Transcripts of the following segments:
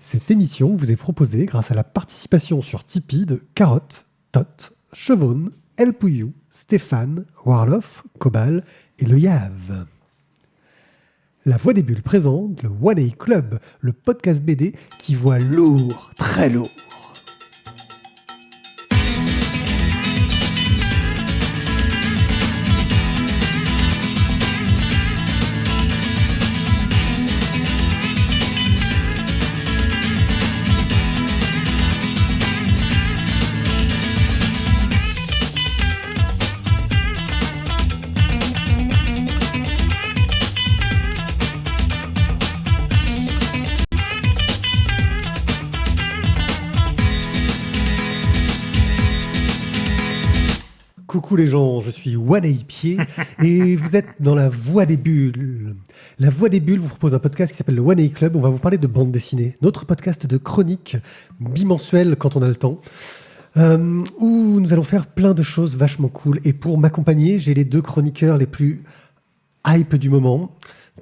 Cette émission vous est proposée grâce à la participation sur Tipeee de Carotte, Tot, Chevonne, El Pouillou, Stéphane, Warloff, Cobal et Le Yave. La Voix des Bulles présente le One A Club, le podcast BD qui voit lourd, très lourd. Coucou les gens, je suis One A Pied et vous êtes dans la Voix des Bulles. La Voix des Bulles vous propose un podcast qui s'appelle le One A Club. On va vous parler de bande dessinée, notre podcast de chronique bimensuel quand on a le temps, où nous allons faire plein de choses vachement cool. Et pour m'accompagner, j'ai les deux chroniqueurs les plus hype du moment,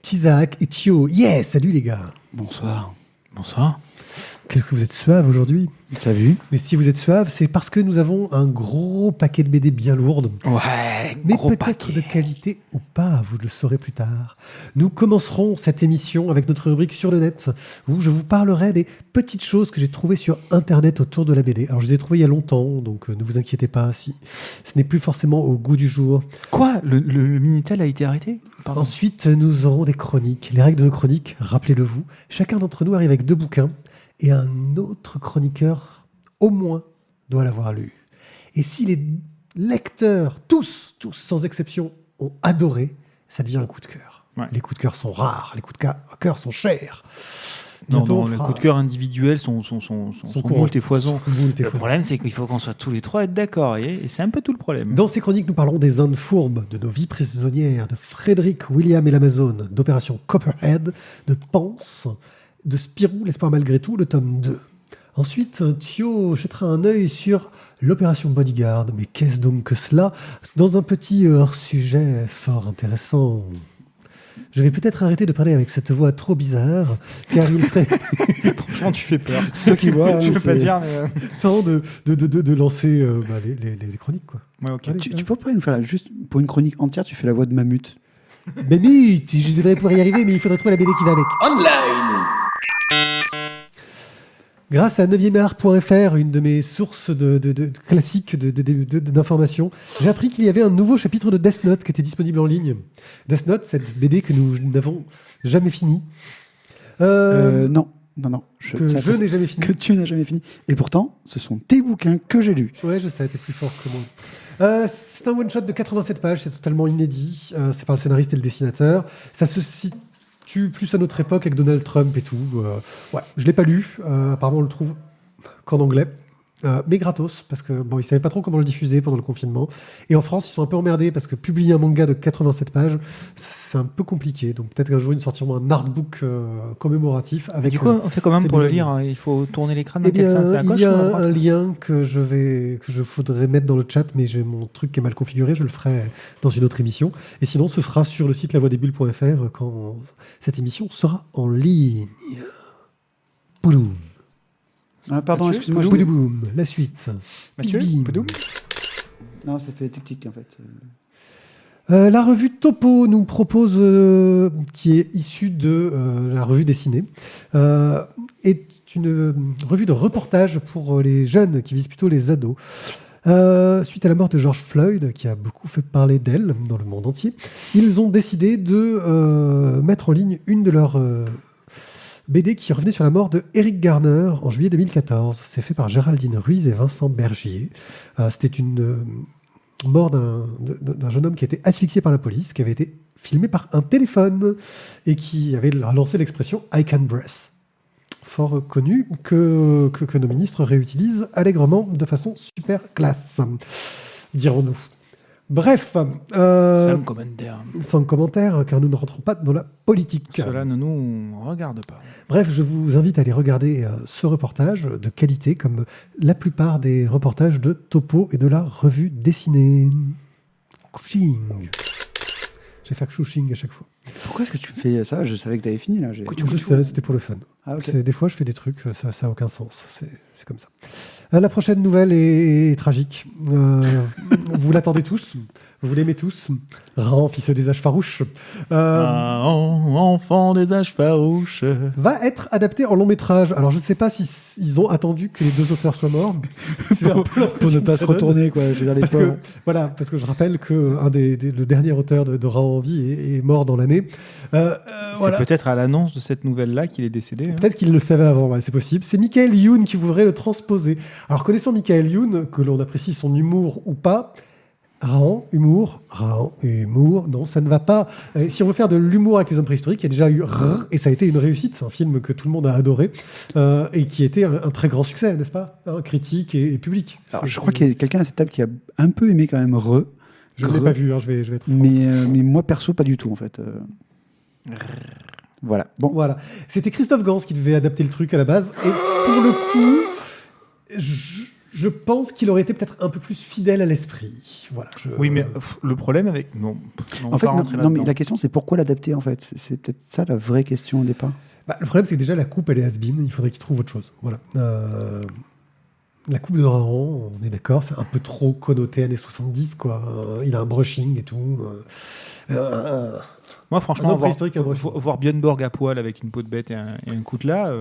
Tizak et Thio. Yeah, salut les gars. Bonsoir. Bonsoir. Qu'est-ce que vous êtes suave aujourd'hui? T'as vu? Mais si vous êtes suave, c'est parce que nous avons un gros paquet de BD bien lourdes. Ouais, mais gros peut-être paquet. de qualité ou pas, vous le saurez plus tard. Nous commencerons cette émission avec notre rubrique sur le net, où je vous parlerai des petites choses que j'ai trouvées sur Internet autour de la BD. Alors je les ai trouvées il y a longtemps, donc ne vous inquiétez pas si ce n'est plus forcément au goût du jour. Quoi? Le Minitel a été arrêté? Pardon. Ensuite, nous aurons des chroniques. Les règles de nos chroniques, rappelez-le-vous, chacun d'entre nous arrive avec 2 bouquins, et un autre chroniqueur, au moins, doit l'avoir lu. Et si les lecteurs, tous, sans exception, ont adoré, ça devient un coup de cœur. Ouais. Les coups de cœur sont rares, les coups de cœur sont chers. Non, Bientôt, on les fera- coups de cœur individuels sont courants. moult et foison. Moult et Le foison. problème, c'est qu'il faut qu'on soit tous les trois être d'accord. Et c'est un peu tout le problème. Dans ces chroniques, nous parlerons des Indes fourbes, de nos vies prisonnières, de Frédéric, William et l'Amazone, d'Opération Copperhead, de Pense, de Spirou, l'espoir malgré tout, le tome 2. Ensuite, Thio jettera un œil sur l'opération Bodyguard. Mais qu'est-ce donc que cela? Dans un petit hors-sujet fort intéressant. Je vais peut-être arrêter de parler avec cette voix trop bizarre, car il serait Franchement, tu fais peur. c'est toi qui vois, Je hein, peux pas c'est dire, mais. temps de lancer les chroniques, quoi. Ouais, ok. Allez, Tu peux pas nous faire juste pour une chronique entière, tu fais la voix de Mammut. Mais oui, je devrais pouvoir y arriver, mais il faudrait trouver la BD qui va avec. Grâce à 9art.fr, une de mes sources de classiques d'informations, j'ai appris qu'il y avait un nouveau chapitre de Death Note qui était disponible en ligne. Death Note, cette BD que nous n'avons jamais finie. Non. Que je n'ai jamais fini. Que tu n'as jamais fini. Et pourtant, ce sont tes bouquins que j'ai lus. Ouais, je sais, t'es plus fort que moi. C'est un one-shot de 87 pages, c'est totalement inédit. C'est par le scénariste et le dessinateur. Ça se situe plus à notre époque avec Donald Trump et tout. Ouais, je l'ai pas lu. Apparemment, on le trouve qu'en anglais. Mais gratos, parce que bon, ils savaient pas trop comment le diffuser pendant le confinement. Et en France, ils sont un peu emmerdés parce que publier un manga de 87 pages, c'est un peu compliqué. Donc peut-être qu'un jour, ils sortiront un artbook commémoratif avec. Du coup, on fait comment c'est pour le bien. lire, hein? Il faut tourner l'écran dans Eh quel bien, sens? C'est à il gauche y ou à a droite? un lien que je voudrais mettre dans le chat, mais j'ai mon truc qui est mal configuré, je le ferai dans une autre émission. Et sinon, ce sera sur le site lavoidesbulles.fr quand cette émission sera en ligne. Poudoum. Ah, pardon, Mathieu, excuse-moi. Poudoum, la suite. Mathieu, Bim. Poudoum. Non, ça fait tic-tic en fait. La revue Topo nous propose, qui est issue de la revue dessinée, est une revue de reportage pour les jeunes qui visent plutôt les ados. Suite à la mort de George Floyd, qui a beaucoup fait parler d'elle dans le monde entier, ils ont décidé de mettre en ligne une de leurs BD qui revenait sur la mort de Eric Garner en juillet 2014. C'est fait par Géraldine Ruiz et Vincent Bergier. C'était une mort d'un jeune homme qui a été asphyxié par la police, qui avait été filmé par un téléphone et qui avait lancé l'expression « I can breathe ». Fort connu que nos ministres réutilisent allègrement de façon super classe, dirons-nous. Bref, Sam Commander. sans commentaire, car nous ne rentrons pas dans la politique. Cela ne nous regarde pas. Bref, je vous invite à aller regarder ce reportage de qualité, comme la plupart des reportages de Topo et de la revue dessinée. Chouching. Je vais faire chouching à chaque fois. Pourquoi est-ce que tu fais ça? Je savais que tu avais fini là. Je sais, c'était pour le fun. Ah, ok. Des fois, je fais des trucs, ça n'a aucun sens. C'est comme ça. La prochaine nouvelle est tragique. Vous l'attendez tous. Vous l'aimez tous. Ran, fils des âges farouches. Enfant des âges farouches. Va être adapté en long métrage. Alors, je ne sais pas si ils ont attendu que les deux auteurs soient morts. C'est un peu Pour ne pas se retourner, quoi. Je veux dire, les pauvres. Parce que je rappelle que le dernier auteur de Ran en vie est mort dans l'année. C'est peut-être à l'annonce de cette nouvelle-là qu'il est décédé. Peut-être qu'il le savait avant, ouais, c'est possible. C'est Michael Youn qui voudrait le transposer. Alors, connaissant Michael Youn, que l'on apprécie son humour ou pas, Rahan, humour, non, ça ne va pas. Si on veut faire de l'humour avec les hommes préhistoriques, il y a déjà eu et ça a été une réussite. C'est un film que tout le monde a adoré et qui a été un très grand succès, n'est-ce pas, critique et public. Alors, je crois qu'il y a quelqu'un à cette table qui a un peu aimé quand même Je ne l'ai pas vu, hein, je vais être franc. mais moi, perso, pas du tout, en fait. Voilà. Bon. Voilà. C'était Christophe Gans qui devait adapter le truc à la base. Et pour le coup, je pense qu'il aurait été peut-être un peu plus fidèle à l'esprit. Voilà, Oui, mais le problème avec... Non, En fait, non, mais la question, c'est pourquoi l'adapter, en fait. C'est peut-être ça la vraie question au départ. Le problème, c'est que déjà, la coupe, elle est has-been. Il faudrait qu'il trouve autre chose. Voilà. La coupe de Rahan, on est d'accord, c'est un peu trop connoté années 70, quoi. Il a un brushing et tout. Moi, franchement, voir voir Björn Borg à poil avec une peau de bête et un coutelas,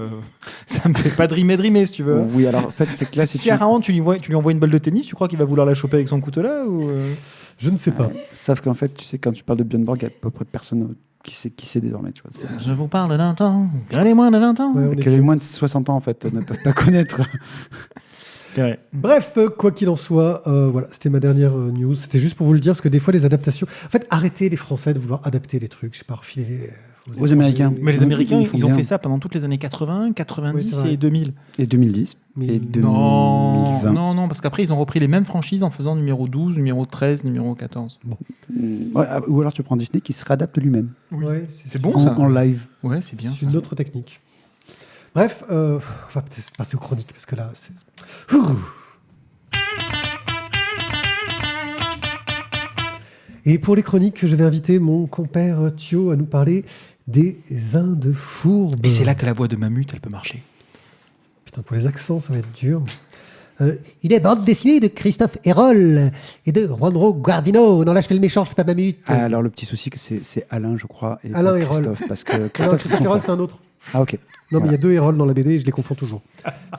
ça me fait pas drimer, si tu veux. Oui, alors en fait, c'est que là, Si à Rahan, tu lui envoies une balle de tennis, tu crois qu'il va vouloir la choper avec son coutelas ou Je ne sais pas. Sauf qu'en fait, tu sais, quand tu parles de Björn Borg, il y a à peu près personne qui sait désormais. Tu vois, Je vous parle d'un temps, que les moins de 20 ans. Ouais, que les moins de 60 ans, en fait, ne peuvent pas connaître. Ouais. Bref, quoi qu'il en soit, voilà, c'était ma dernière news. C'était juste pour vous le dire, parce que des fois, les adaptations... En fait, arrêtez les Français de vouloir adapter les trucs. Je sais pas, refiler aux Américains. Mais les Américains, Ils font ils ont bien. fait ça pendant toutes les années 80, 90 Oui, c'est vrai. et 2000. Et 2010. Mais Et Non, 2020. non, parce qu'après, ils ont repris les mêmes franchises en faisant numéro 12, numéro 13, numéro 14. Ouais, ou alors tu prends Disney qui se réadapte lui-même. Ouais, C'est bon, ça. En live. Ouais, c'est bien. C'est ça. une autre technique. Bref, on va peut-être passer aux chroniques, parce que là, c'est... Ouh. Et pour les chroniques, je vais inviter mon compère Thio à nous parler des Indes fourbes. Et c'est là que la voix de Mammut, elle peut marcher. Putain, pour les accents, ça va être dur. Une bande dessinée de Christophe Hérol et de Juanro Guardino. Non, là, je fais le méchant, je fais pas Mammut. Ah, alors le petit souci, c'est Alain, je crois, et Alain pas Hérol. Christophe. Parce que Non, Christophe, Christophe Hérol, c'est un autre. Ah, ok. Non, mais il y a deux Hérol dans la BD et je les confonds toujours.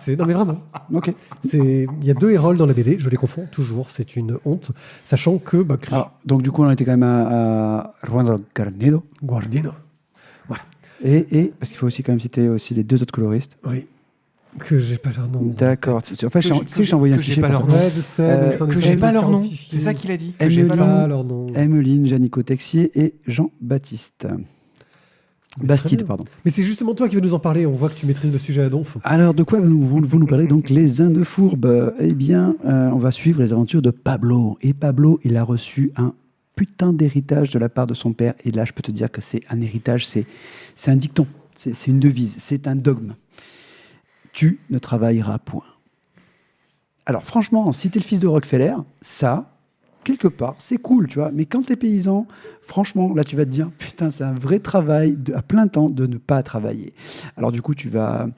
Non, mais vraiment. Ok. Il y a deux Hérol dans la BD, je les confonds toujours. C'est une honte, sachant que... Alors, donc du coup, on était quand même à Juan Garnedo. Guardino. Et parce qu'il faut aussi quand même citer aussi les deux autres coloristes. Oui. Que j'ai pas leur nom. D'accord. En fait, tu sais que j'ai envoyé un que j'ai fichier pas pour leur ça. nom. Ouais, je sais. mais attendez, Que j'ai j'ai pas leur 40 nom. fichiers. C'est ça qu'il a dit. Emeline. Que j'ai pas leur nom. Pas leur nom. Emeline, Janico Texier et Jean-Baptiste. Mais Bastide, très bien. pardon. Mais c'est justement toi qui veux nous en parler. On voit que tu maîtrises le sujet à donf. Alors, de quoi vont nous parler donc les Indes fourbes? Eh bien, on va suivre les aventures de Pablo. Et Pablo, il a reçu un putain d'héritage de la part de son père. Et là, je peux te dire que c'est un héritage, c'est un dicton, c'est une devise, c'est un dogme. Tu ne travailleras point. Alors, franchement, si t'es le fils de Rockefeller, ça, quelque part, c'est cool, tu vois. Mais quand t'es paysan, franchement, là, tu vas te dire, putain, c'est un vrai travail à plein temps de ne pas travailler. Alors, du coup, tu vas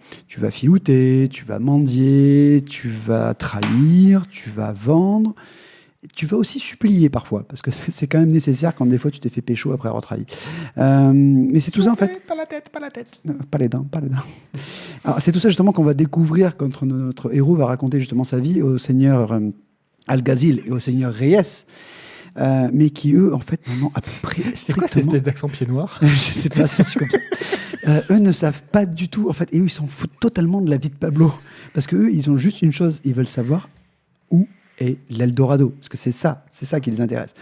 filouter, tu vas mendier, tu vas trahir, tu vas vendre. Tu vas aussi supplier parfois, parce que c'est quand même nécessaire quand des fois tu t'es fait pécho après avoir trahi. Mais c'est tout ça en fait. Pas la tête, pas la tête. Pas les dents, pas les dents. Alors c'est tout ça justement qu'on va découvrir quand notre héros va raconter justement sa vie au seigneur Alguazil et au seigneur Reyes, mais qui eux en fait n'en ont à peu près C'est quoi cette espèce d'accent pied noir? je sais pas, c'est comme ça. Eux ne savent pas du tout, en fait, et eux ils s'en foutent totalement de la vie de Pablo, parce que eux ils ont juste une chose, ils veulent savoir où est l'Eldorado, parce que c'est ça qui les intéresse.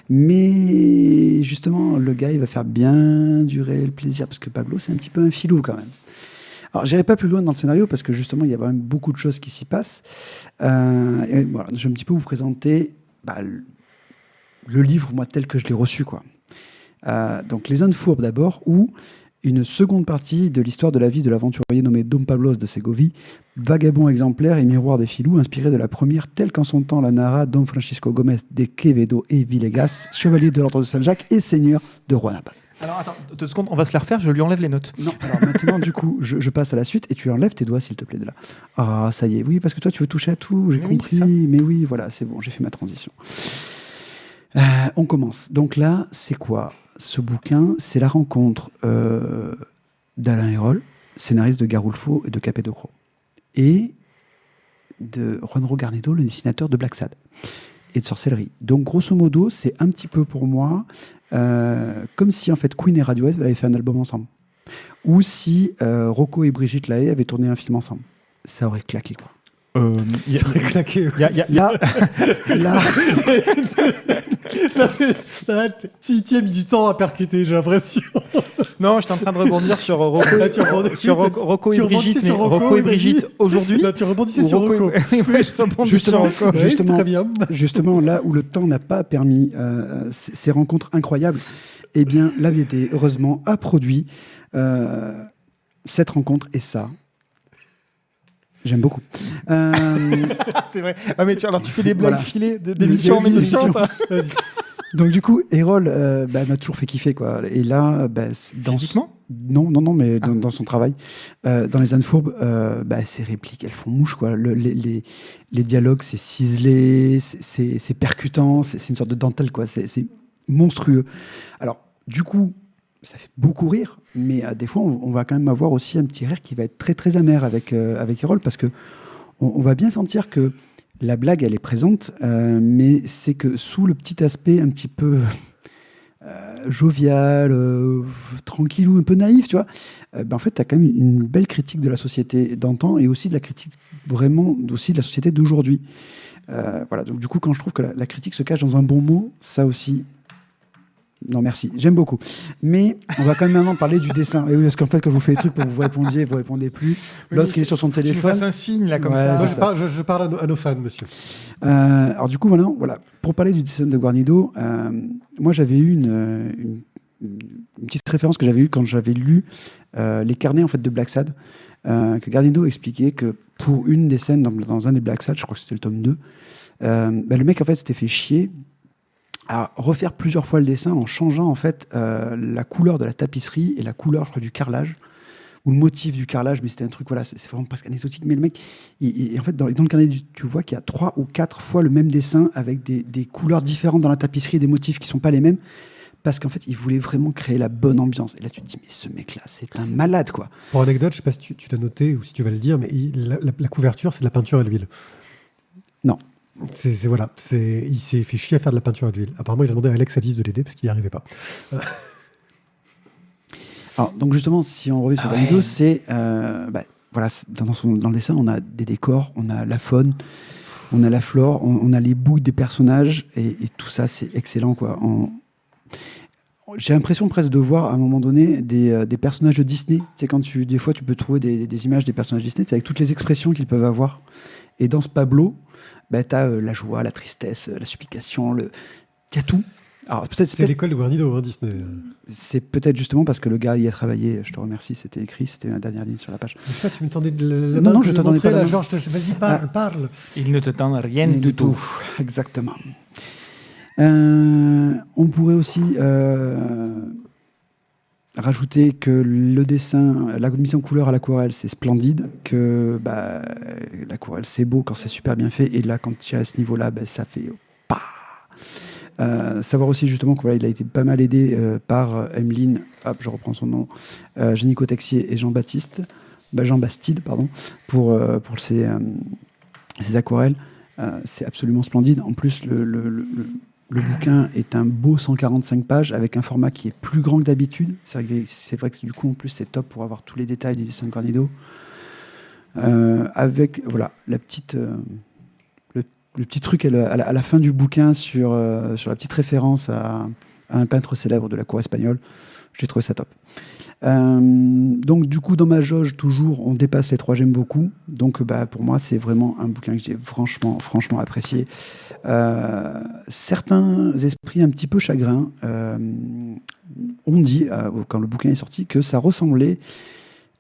Mais justement, le gars, il va faire bien durer le plaisir, parce que Pablo, c'est un petit peu un filou quand même. Alors, j'irai pas plus loin dans le scénario, parce que justement, il y a quand même beaucoup de choses qui s'y passent. Et voilà, je vais un petit peu vous présenter le livre, moi, tel que je l'ai reçu, quoi. Donc, Les Indes fourbes d'abord, où une seconde partie de l'histoire de la vie de l'aventurier nommé Dom Pablos de Ségovie, vagabond exemplaire et miroir des filous, inspiré de la première telle qu'en son temps la narra Don Francisco Gómez de Quevedo et Villegas, chevalier de l'ordre de Saint-Jacques et seigneur de Juanapa. Alors attends, 2 secondes, on va se la refaire, je lui enlève les notes. Non, alors maintenant, du coup, je passe à la suite et tu enlèves tes doigts, s'il te plaît, de là. Ah, ça y est, oui, parce que toi, tu veux toucher à tout, j'ai Mais oui, compris. c'est ça. Mais oui, voilà, c'est bon, j'ai fait ma transition. On commence. Donc là, c'est quoi ce bouquin? C'est la rencontre d'Alain Hérol, scénariste de Garulfo et de Capet de Croc, et de Juanro Garnedo, le dessinateur de Black Sad et de Sorcellerie. Donc, grosso modo, c'est un petit peu pour moi comme si en fait Queen et Radiohead avaient fait un album ensemble, ou si Rocco et Brigitte Lahaie avaient tourné un film ensemble. Ça aurait claqué, quoi. Il Ça aurait claqué. y a- Là, Tu as mis du temps à percuter, j'ai l'impression. Non, j'étais en train de rebondir sur Rocco, Là, tu rebondis- sur Rocco et tu rebondissais Brigitte, mais sur Rocco Rocco et et Brigitte aujourd'hui. Là, tu rebondissais ou sur Rocco Rocco. et- Oui, je rebondis Justement, sur Rocco. Oui, justement, très bien. justement, là où le temps n'a pas permis ces rencontres incroyables, eh bien, la VT, heureusement, a produit cette rencontre, et ça, j'aime beaucoup. C'est vrai. Ah mais tu fais des blagues Voilà. filées d'émission en Des émission. émissions. pas Donc, du coup, Hérol m'a toujours fait kiffer, quoi. Et là, dans Physiquement Non, mais dans son travail, dans les ânes fourbes, ces répliques, elles font mouche, quoi. Les dialogues, c'est ciselé, c'est percutant, c'est une sorte de dentelle, quoi. C'est monstrueux. Alors, du coup, ça fait beaucoup rire, mais des fois, on va quand même avoir aussi un petit rire qui va être très, très amer avec Hérol, parce que on va bien sentir que la blague, elle est présente, mais c'est que sous le petit aspect un petit peu jovial, tranquillou, un peu naïf, tu vois, en fait, tu as quand même une belle critique de la société d'antan et aussi de la critique vraiment aussi de la société d'aujourd'hui. Voilà, donc du coup, quand je trouve que la critique se cache dans un bon mot, ça aussi... Non, merci, j'aime beaucoup. Mais on va quand même maintenant parler du dessin. Et oui, parce qu'en fait, quand je vous fais des trucs pour que vous répondiez, vous répondez plus. L'autre, il est sur son Tu nous téléphone. fasses un signe là comme Ouais, ça. Moi, c'est je parle à nos fans, monsieur. Alors du coup, voilà. Pour parler du dessin de Guarnido, moi j'avais eu une petite référence que j'avais eue quand j'avais lu les carnets en fait de Black Sad, que Guarnido expliquait que pour une des scènes dans un des Black Sad, je crois que c'était le tome 2, le mec en fait s'était fait chier à refaire plusieurs fois le dessin en changeant en fait la couleur de la tapisserie et la couleur, je crois, du carrelage, ou le motif du carrelage, mais c'était un truc, voilà, c'est vraiment presque anecdotique. Mais le mec, en fait, dans le carnet, tu vois qu'il y a 3 ou 4 fois le même dessin avec des couleurs différentes dans la tapisserie et des motifs qui ne sont pas les mêmes, parce qu'en fait, il voulait vraiment créer la bonne ambiance. Et là, tu te dis, mais ce mec-là, c'est un malade, quoi. Pour anecdote, je sais pas si tu t'as noté ou si tu vas le dire, mais la couverture, c'est de la peinture à l'huile. Non. Il s'est fait chier à faire de la peinture à l'huile. Apparemment, il a demandé à Alex Alice de l'aider parce qu'il n'y arrivait pas. Alors, donc justement, si on revient sur Guarnido, c'est voilà, dans le dessin, on a des décors, on a la faune, on a la flore, on a les boucles des personnages, et tout ça, c'est excellent, quoi. J'ai l'impression presque de voir à un moment donné des personnages de Disney. Tu sais, quand des fois tu peux trouver des images des personnages Disney, c'est avec toutes les expressions qu'ils peuvent avoir. Et dans ce Pablo, tu as la joie, la tristesse, la supplication, il y a tout. Alors, C'est l'école de Guarnido, Disney. c'est peut-être justement parce que le gars y a travaillé, je te remercie, c'était écrit, c'était la dernière ligne sur la page. Mais ça, tu me tendais de la Non, main non, que je de t'attendais montrer, pas la là, main. Georges, vas-y, parle. Il ne te tend rien du tout. Exactement. On pourrait aussi rajouter que le dessin, la mise en couleur à l'aquarelle, c'est splendide, que l'aquarelle, c'est beau quand c'est super bien fait, et là, quand tu es à ce niveau-là, ça fait... savoir aussi justement qu'il a été pas mal aidé par Emeline, je reprends son nom, Génico Texier et Jean Bastide, pour ses aquarelles. C'est absolument splendide. En plus, le bouquin est un beau 145 pages avec un format qui est plus grand que d'habitude. C'est vrai que du coup, en plus, c'est top pour avoir tous les détails du dessin de Guarnido. Avec voilà, le petit truc à la fin du bouquin sur la petite référence à un peintre célèbre de la cour espagnole. J'ai trouvé ça top. Donc du coup, dans ma jauge, toujours, on dépasse les 3, j'aime beaucoup. Donc pour moi, c'est vraiment un bouquin que j'ai franchement apprécié. Certains esprits un petit peu chagrins ont dit, quand le bouquin est sorti, que ça ressemblait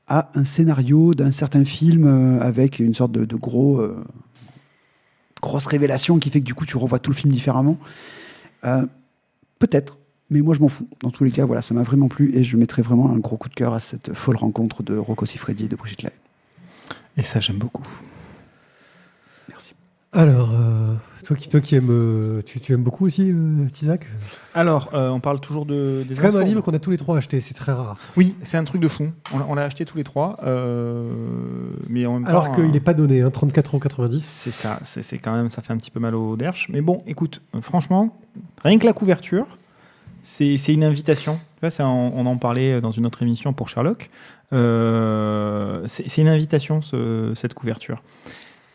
à un scénario d'un certain film avec une sorte de grosse révélation qui fait que du coup, tu revois tout le film différemment. Peut-être. Mais moi, je m'en fous. Dans tous les cas, voilà, ça m'a vraiment plu et je mettrai vraiment un gros coup de cœur à cette folle rencontre de Rocco Siffredi et de Brigitte Lahaie. Et ça, j'aime beaucoup. Merci. Alors, toi qui aimes, tu aimes beaucoup aussi, Isaac? Alors, on parle toujours des C'est quand même un infos. livre qu'on a tous les trois acheté, c'est très rare. Oui, c'est un truc de fou. On l'a acheté tous les trois. Mais en même Alors temps, qu'il n'est pas donné, hein, 34,90 €. c'est ça. C'est quand même, ça fait un petit peu mal au derche. Mais bon, écoute, franchement, rien que la couverture, c'est une invitation. Tu vois, on en parlait dans une autre émission pour Sherlock. C'est une invitation, cette couverture.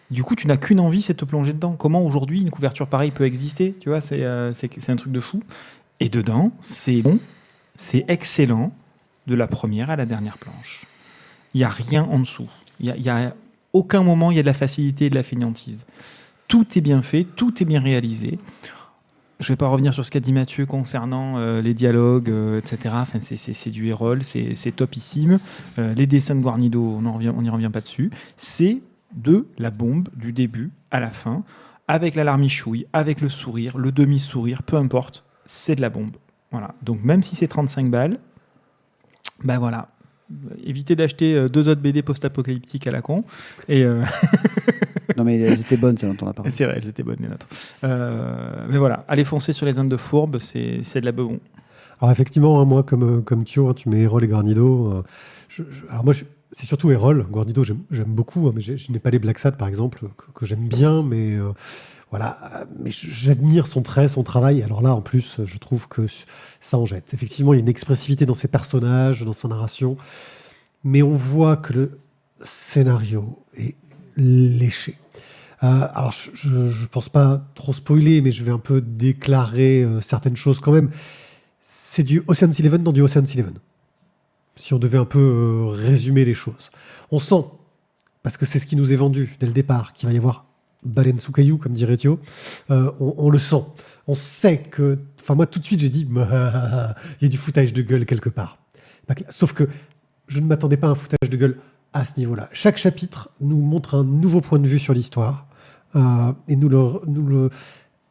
Du coup, tu n'as qu'une envie, c'est de te plonger dedans. Comment aujourd'hui une couverture pareille peut exister? Tu vois, c'est un truc de fou. Et dedans, c'est bon, c'est excellent, de la première à la dernière planche. Il n'y a rien en dessous. Il y a aucun moment, il y a de la facilité et de la fainéantise. Tout est bien fait, tout est bien réalisé. Je ne vais pas revenir sur ce qu'a dit Mathieu concernant les dialogues, etc. Enfin, c'est du Hérol, c'est topissime. Les dessins de Guarnido, on n'y revient pas dessus. C'est de la bombe du début à la fin, avec la larmichouille, avec le sourire, le demi-sourire, peu importe, c'est de la bombe. Voilà. Donc même si c'est 35 balles, ben voilà. Évitez d'acheter 2 autres BD post-apocalyptiques à la con. Et Non, mais elles étaient bonnes, ça dont on a parlé. c'est vrai, elles étaient bonnes les nôtres. Mais voilà, allez foncer sur les Indes de Fourbe, c'est de la bebon. Alors effectivement, hein, moi comme Thio, hein, tu mets Hérol et Guarnido. Alors moi, c'est surtout Hérol. Guarnido, j'aime beaucoup, hein, mais je n'ai pas les Black Sad, par exemple, que j'aime bien, mais voilà. Mais j'admire son trait, son travail. Alors là, en plus, je trouve que ça en jette. Effectivement, il y a une expressivité dans ses personnages, dans sa narration, mais on voit que le scénario est léché. Alors, je ne pense pas trop spoiler, mais je vais un peu déclarer certaines choses quand même. C'est du Ocean's Eleven dans du Ocean's Eleven. Si on devait un peu résumer les choses. On sent, parce que c'est ce qui nous est vendu dès le départ, qu'il va y avoir baleine sous caillou, comme dirait Thio. On le sent. On sait que... Enfin, moi, tout de suite, j'ai dit, il y a du foutage de gueule quelque part. Sauf que je ne m'attendais pas à un foutage de gueule à ce niveau-là. Chaque chapitre nous montre un nouveau point de vue sur l'histoire et nous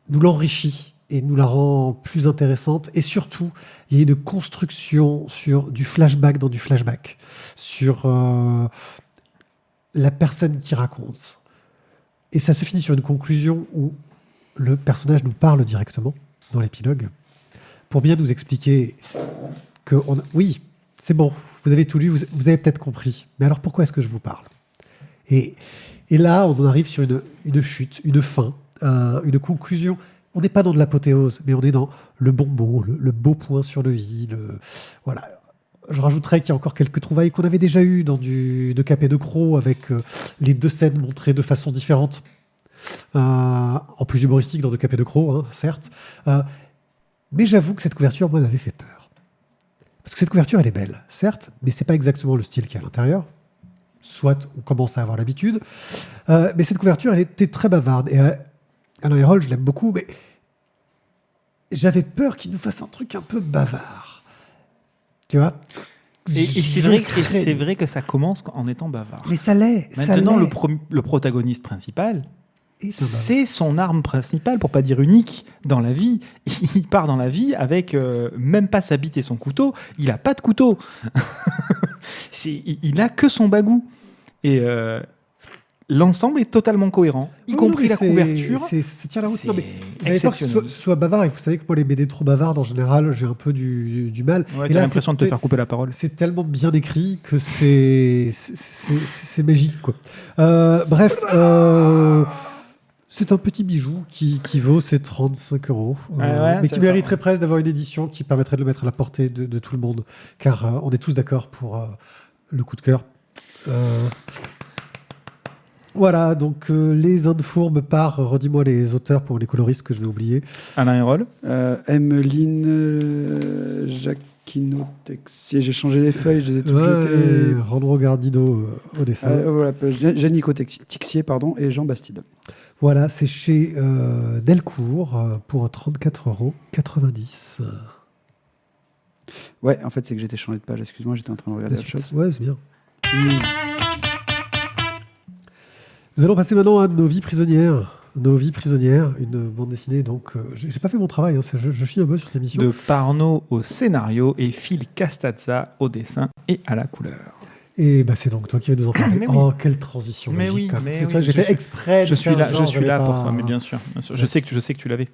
l'enrichit et nous la rend plus intéressante. Et surtout, il y a une construction sur du flashback dans du flashback, sur la personne qui raconte. Et ça se finit sur une conclusion où le personnage nous parle directement dans l'épilogue pour bien nous expliquer que oui, c'est bon, vous avez tout lu, vous avez peut-être compris. Mais alors pourquoi est-ce que je vous parle? Et là, on en arrive sur une chute, une fin, une conclusion. On n'est pas dans de l'apothéose, mais on est dans le bon mot, le beau point sur le i. Voilà. Je rajouterais qu'il y a encore quelques trouvailles qu'on avait déjà eues dans De Cap et de Croc, avec les deux scènes montrées de façon différente. En plus humoristique dans De Cap et de Croc, hein, certes. Mais j'avoue que cette couverture, moi, m'avait fait peur. Parce que cette couverture, elle est belle, certes, mais c'est pas exactement le style qu'il y a à l'intérieur. Soit on commence à avoir l'habitude. Mais cette couverture, elle était très bavarde. Et Alain Hérol, je l'aime beaucoup, mais j'avais peur qu'il nous fasse un truc un peu bavard. Tu vois? Et c'est vrai que ça commence en étant bavard. Mais ça l'est. Maintenant, le protagoniste principal, c'est son arme principale, pour pas dire unique, dans la vie. Il part dans la vie avec même pas sa bite et son couteau. Il a pas de couteau. Il n'a que son bagou. Et l'ensemble est totalement cohérent, y compris la couverture. C'est tient la route. C'est Non, mais j'avais peur que ce soit bavard. Et vous savez que moi, les BD trop bavardes, en général, j'ai un peu du mal. Ouais, et t'as là, l'impression de te faire couper la parole. C'est tellement bien écrit que c'est magique, quoi. Bref, c'est un petit bijou qui vaut ses 35 €, Ouais, mais qui mériterait presque d'avoir une édition qui permettrait de le mettre à la portée de tout le monde, car on est tous d'accord pour le coup de cœur. Voilà, donc les Indes fourbes par, redis-moi les auteurs pour les coloristes que je vais oublier. Alain Hérol. Emeline Jacquino Texier. J'ai changé les feuilles, je les ai toutes jetées. Randro Gardido au dessin. Voilà, Janico Tixier, pardon, et Jean Bastide. Voilà, c'est chez Delcourt pour 34,90 €. Ouais, en fait, c'est que j'étais changé de page, excuse-moi, j'étais en train de regarder autre chose. Ouais, c'est bien. Nous allons passer maintenant à nos vies prisonnières. Nos vies prisonnières, une bande dessinée. Donc, j'ai pas fait mon travail. Hein, je chie un peu sur tes missions. De Parnot au scénario et Phil Castazza au dessin et à la couleur. Et bah, c'est donc toi qui vas nous en parler. Mais oui. Oh, quelle transition Mais magique, oui, quoi. mais C'est oui, ça, j'ai je fait suis- exprès. Je suis là pour pas... toi, mais bien sûr. Bien sûr. Ouais. Je sais que tu l'avais.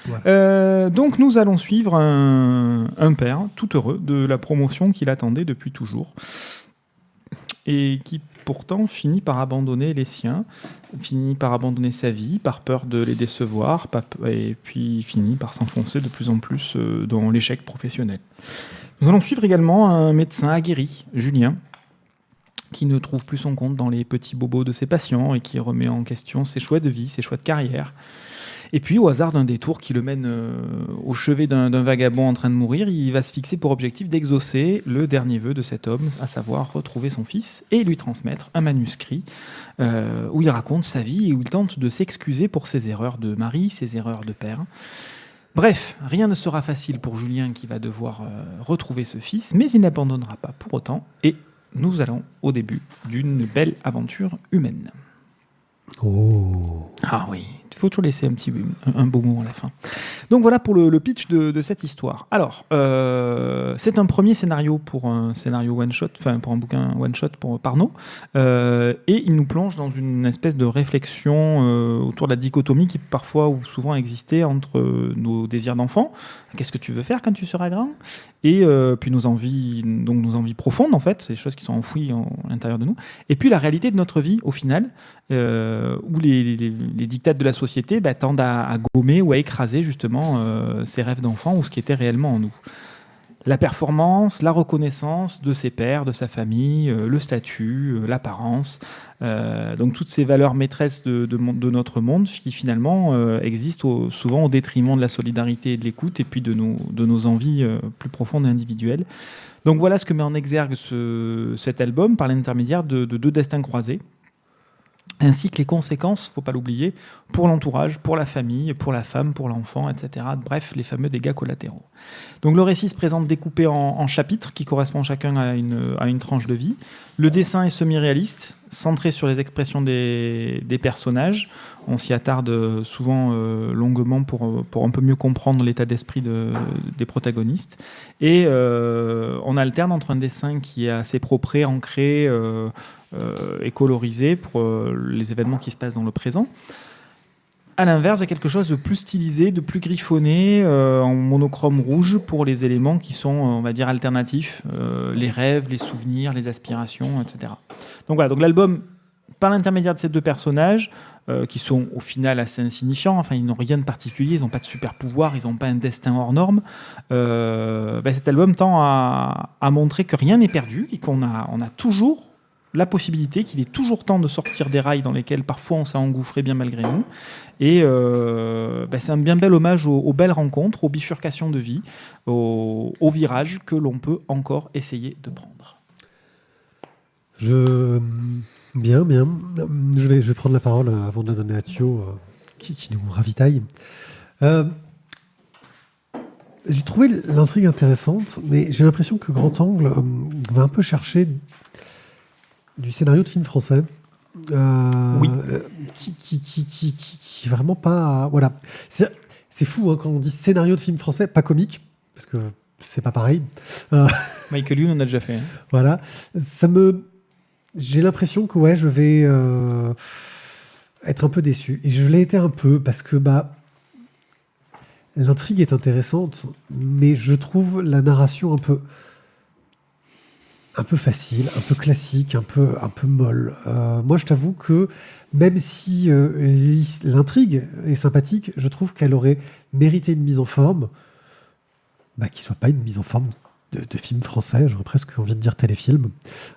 Voilà. Donc nous allons suivre un père tout heureux de la promotion qu'il attendait depuis toujours et qui pourtant finit par abandonner les siens, finit par abandonner sa vie par peur de les décevoir et puis finit par s'enfoncer de plus en plus dans l'échec professionnel. Nous allons suivre également un médecin aguerri, Julien, qui ne trouve plus son compte dans les petits bobos de ses patients et qui remet en question ses choix de vie, ses choix de carrière. Et puis, au hasard d'un détour qui le mène au chevet d'un vagabond en train de mourir, il va se fixer pour objectif d'exaucer le dernier vœu de cet homme, à savoir retrouver son fils et lui transmettre un manuscrit où il raconte sa vie et où il tente de s'excuser pour ses erreurs de mari, ses erreurs de père. Bref, rien ne sera facile pour Julien qui va devoir retrouver ce fils, mais il n'abandonnera pas pour autant et nous allons au début d'une belle aventure humaine. Oh. Ah oui, il faut toujours laisser un beau mot à la fin. Donc voilà pour le pitch de cette histoire. Alors, c'est un premier scénario pour un scénario one-shot, enfin pour un bouquin one-shot pour Parnot, et il nous plonge dans une espèce de réflexion autour de la dichotomie qui parfois ou souvent existait entre nos désirs d'enfant, qu'est-ce que tu veux faire quand tu seras grand, et puis nos envies profondes en fait, c'est des choses qui sont enfouies à l'intérieur de nous, et puis la réalité de notre vie au final, où les dictats de la société tendent à gommer ou à écraser justement ces rêves d'enfant ou ce qui était réellement en nous. La performance, la reconnaissance de ses pairs, de sa famille, le statut, l'apparence, donc toutes ces valeurs maîtresses de notre monde qui finalement existent souvent au détriment de la solidarité et de l'écoute et puis de nos envies plus profondes et individuelles. Donc voilà ce que met en exergue cet album par l'intermédiaire de deux destins croisés, ainsi que les conséquences, il ne faut pas l'oublier, pour l'entourage, pour la famille, pour la femme, pour l'enfant, etc. Bref, les fameux dégâts collatéraux. Donc le récit se présente découpé en chapitres qui correspondent chacun à une tranche de vie. Le dessin est semi-réaliste, centré sur les expressions des personnages. On s'y attarde souvent longuement pour un peu mieux comprendre l'état d'esprit des protagonistes. Et on alterne entre un dessin qui est assez propre, ancré et colorisé pour les événements qui se passent dans le présent. À l'inverse, il y a quelque chose de plus stylisé, de plus griffonné, en monochrome rouge pour les éléments qui sont, on va dire, alternatifs, les rêves, les souvenirs, les aspirations, etc. Donc voilà, donc l'album, par l'intermédiaire de ces deux personnages, qui sont au final assez insignifiants, enfin ils n'ont rien de particulier, ils n'ont pas de super pouvoir, ils n'ont pas un destin hors norme, cet album tend à montrer que rien n'est perdu et qu'on a toujours la possibilité qu'il est toujours temps de sortir des rails dans lesquels parfois on s'est engouffré bien malgré nous. Et c'est un bien bel hommage aux belles rencontres, aux bifurcations de vie, aux virages que l'on peut encore essayer de prendre. Bien. Je vais prendre la parole avant de la donner à Thio, qui nous ravitaille. J'ai trouvé l'intrigue intéressante, mais j'ai l'impression que Grand Angle va un peu chercher du scénario de film français. Oui. Qui vraiment pas... Voilà. C'est fou hein, quand on dit scénario de film français, pas comique, parce que c'est pas pareil. Michael Youn en a déjà fait. Hein. Voilà. J'ai l'impression que je vais être un peu déçu. Et je l'ai été un peu, parce que l'intrigue est intéressante, mais je trouve la narration un peu facile, un peu classique, un peu molle. Moi, je t'avoue que même si l'intrigue est sympathique, je trouve qu'elle aurait mérité une mise en forme qui soit pas une mise en forme de film français, j'aurais presque envie de dire téléfilm,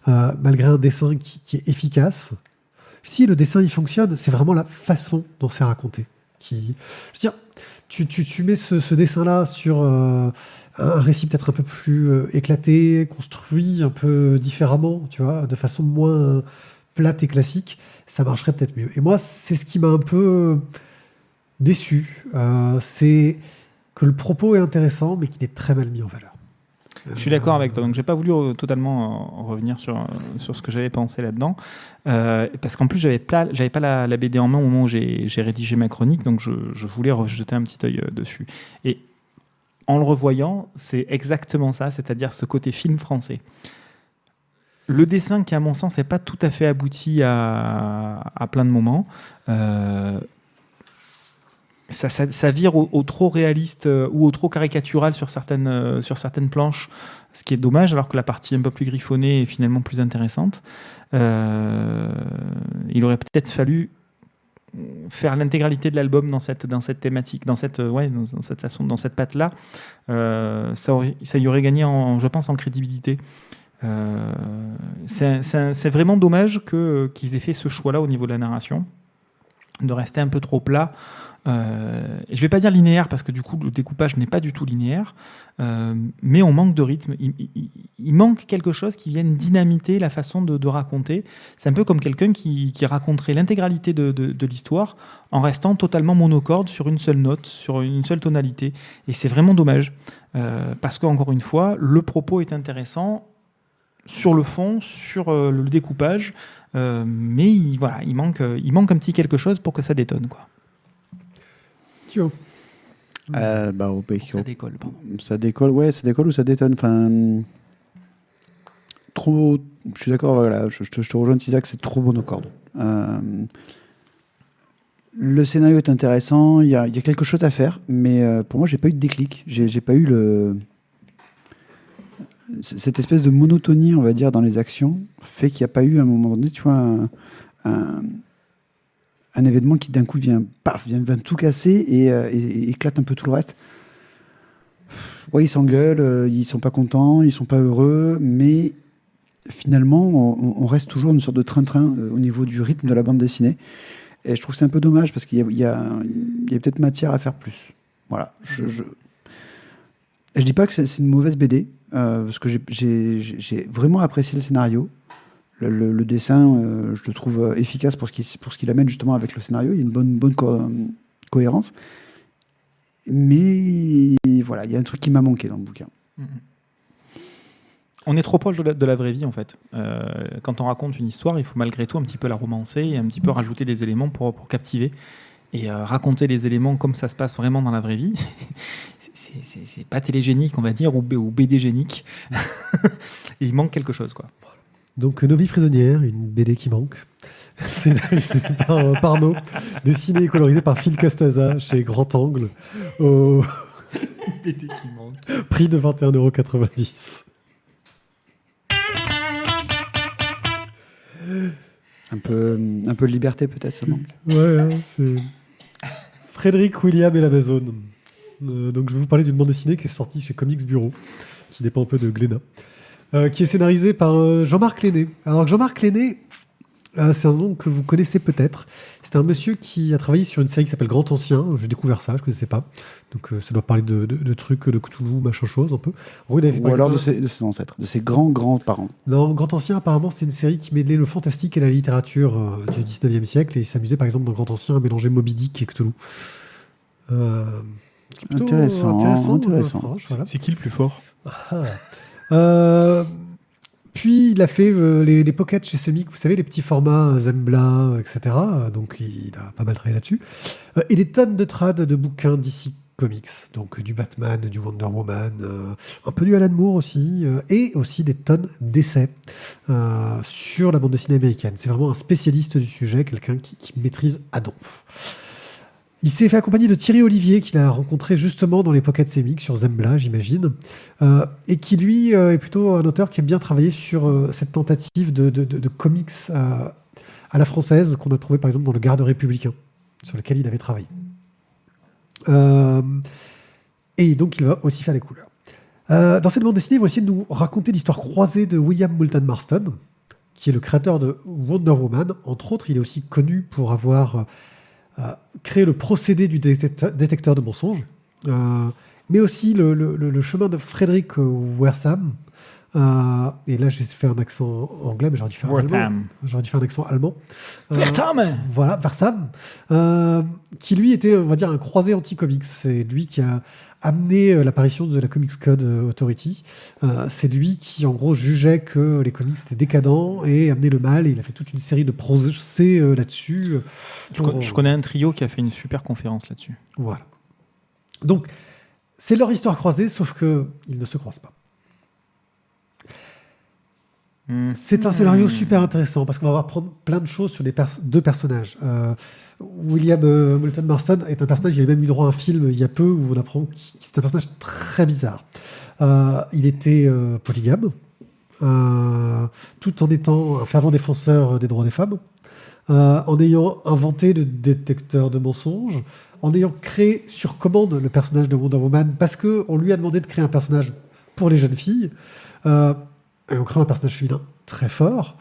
malgré un dessin qui est efficace. Si le dessin il fonctionne, c'est vraiment la façon dont c'est raconté. Je veux dire, tu mets ce dessin-là sur un récit peut-être un peu plus éclaté, construit un peu différemment, tu vois, de façon moins plate et classique, ça marcherait peut-être mieux. Et moi, c'est ce qui m'a un peu déçu. C'est que le propos est intéressant, mais qu'il est très mal mis en valeur. Je suis d'accord avec toi. Donc, j'ai pas voulu totalement revenir sur ce que j'avais pensé là-dedans. Parce qu'en plus, j'avais pas la BD en main au moment où j'ai rédigé ma chronique. Donc, je voulais rejeter un petit œil dessus. Et en le revoyant, c'est exactement ça. C'est-à-dire ce côté film français. Le dessin qui, à mon sens, n'est pas tout à fait abouti à plein de moments. Ça vire au trop réaliste ou au trop caricatural sur certaines planches, ce qui est dommage, alors que la partie un peu plus griffonnée est finalement plus intéressante. Il aurait peut-être fallu faire l'intégralité de l'album dans cette thématique, dans cette façon, dans cette patte-là. Ça y aurait gagné, je pense, en crédibilité. C'est vraiment dommage qu'ils aient fait ce choix-là au niveau de la narration, de rester un peu trop plat. Je ne vais pas dire linéaire parce que du coup le découpage n'est pas du tout linéaire, mais on manque de rythme. Il manque quelque chose qui vienne dynamiter la façon de raconter. C'est un peu comme quelqu'un qui raconterait l'intégralité de l'histoire en restant totalement monocorde sur une seule note, sur une seule tonalité. Et c'est vraiment dommage parce qu'encore une fois, le propos est intéressant sur le fond, sur le découpage, mais il manque un petit quelque chose pour que ça détonne, quoi. Ça décolle, pardon. Ça décolle ou ça détonne. Enfin, trop. Je suis d'accord. Voilà, je te rejoins, Isaac. C'est trop monocorde. Le scénario est intéressant. Il y a quelque chose à faire, mais pour moi, j'ai pas eu de déclic. J'ai pas eu cette espèce de monotonie, on va dire, dans les actions, fait qu'il n'y a pas eu à un moment donné, tu vois, un événement qui d'un coup vient tout casser et éclate un peu tout le reste. Ouais, ils s'engueulent, ils sont pas contents, ils sont pas heureux, mais finalement, on reste toujours une sorte de train-train au niveau du rythme de la bande dessinée. Et je trouve que c'est un peu dommage parce qu'il y a peut-être matière à faire plus. Voilà. Je dis pas que c'est une mauvaise BD, parce que j'ai vraiment apprécié le scénario. Le dessin, je le trouve efficace pour ce qu'il amène justement avec le scénario. Il y a une bonne cohérence. Mais voilà, il y a un truc qui m'a manqué dans le bouquin. On est trop proche de la vraie vie, en fait. Quand on raconte une histoire, il faut malgré tout un petit peu la romancer et un petit peu rajouter des éléments pour captiver. Et raconter les éléments comme ça se passe vraiment dans la vraie vie, c'est pas télégénique, on va dire, ou BD-génique. Il manque quelque chose, quoi. Donc, Nos vies prisonnières, une BD qui manque. Scénarisée par Parnot, dessinée et colorisée par Phil Castaza chez Grand Angle, au BD qui manque. prix de 21,90 €. Un peu de liberté, peut-être, ça manque. Ouais, hein, c'est Frédéric William et l'Amazon. Donc, je vais vous parler d'une bande dessinée qui est sortie chez Comics Bureau, qui dépend un peu de Glénat, qui est scénarisée par Jean-Marc Lenné. Alors, Jean-Marc Lenné, c'est un nom que vous connaissez peut-être. C'est un monsieur qui a travaillé sur une série qui s'appelle Grand Ancien. J'ai découvert ça, je ne connaissais pas. Donc, ça doit parler de trucs de Cthulhu, machin chose, un peu. En gros, il avait fait, Ou alors de ses ancêtres, de ses grands-grands-parents. Non, Grand Ancien, apparemment, c'est une série qui mêlait le fantastique et la littérature du 19e siècle. Et il s'amusait, par exemple, dans Grand Ancien, à mélanger Moby Dick et Cthulhu. Intéressant. Voilà. C'est qui le plus fort ? Puis il a fait les pockets chez Semic, vous savez, les petits formats Zembla, etc. Donc il a pas mal travaillé là-dessus. Et des tonnes de trades de bouquins DC Comics, donc du Batman, du Wonder Woman, un peu du Alan Moore aussi, et aussi des tonnes d'essais sur la bande dessinée américaine. C'est vraiment un spécialiste du sujet, quelqu'un qui maîtrise à donf. Il s'est fait accompagner de Thierry Olivier, qu'il a rencontré justement dans les Pocket Semic sur Zembla, j'imagine, et qui, lui, est plutôt un auteur qui aime bien travailler sur cette tentative de comics à la française qu'on a trouvé par exemple dans Le Garde républicain, sur lequel il avait travaillé. Et donc, il va aussi faire les couleurs. Dans cette bande dessinée, il va essayer de nous raconter l'histoire croisée de William Moulton Marston, qui est le créateur de Wonder Woman. Entre autres, il est aussi connu pour avoir créé le procédé du détecteur de mensonges, mais aussi le chemin de Frederick Wertham, Et là, j'ai fait un accent anglais, mais j'aurais dû faire un allemand. Wertham. J'aurais dû faire un accent allemand. Wertham. Voilà, Versam, qui lui était, on va dire, un croisé anti-comics. C'est lui qui a amené l'apparition de la Comics Code Authority. C'est lui qui, en gros, jugeait que les comics étaient décadents et amenait le mal. Et il a fait toute une série de procès là-dessus. Je connais un trio qui a fait une super conférence là-dessus. Voilà. Donc, c'est leur histoire croisée, sauf qu'ils ne se croisent pas. C'est un scénario super intéressant parce qu'on va apprendre plein de choses sur les deux personnages. William Moulton Marston est un personnage, il a même eu droit à un film il y a peu où on apprend que c'est un personnage très bizarre. Il était polygame, tout en étant un fervent défenseur des droits des femmes, en ayant inventé le détecteur de mensonges, en ayant créé sur commande le personnage de Wonder Woman parce qu'on lui a demandé de créer un personnage pour les jeunes filles. Et on crée un personnage féminin très fort.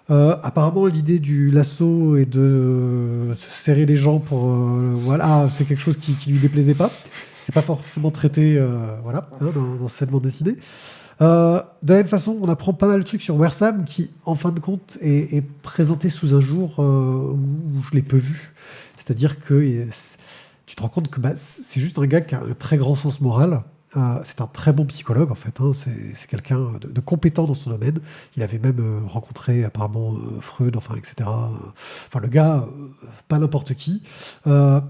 Apparemment, l'idée du lasso et de se serrer les gens pour... voilà, c'est quelque chose qui lui déplaisait pas. C'est pas forcément traité voilà, dans cette bande dessinée. De la même façon, on apprend pas mal de trucs sur Wersam qui, en fin de compte, est présenté sous un jour où je l'ai peu vu. C'est-à-dire que tu te rends compte que c'est juste un gars qui a un très grand sens moral. C'est un très bon psychologue en fait, hein. C'est quelqu'un de compétent dans son domaine. Il avait même rencontré apparemment Freud, enfin etc. Enfin le gars, pas n'importe qui. Il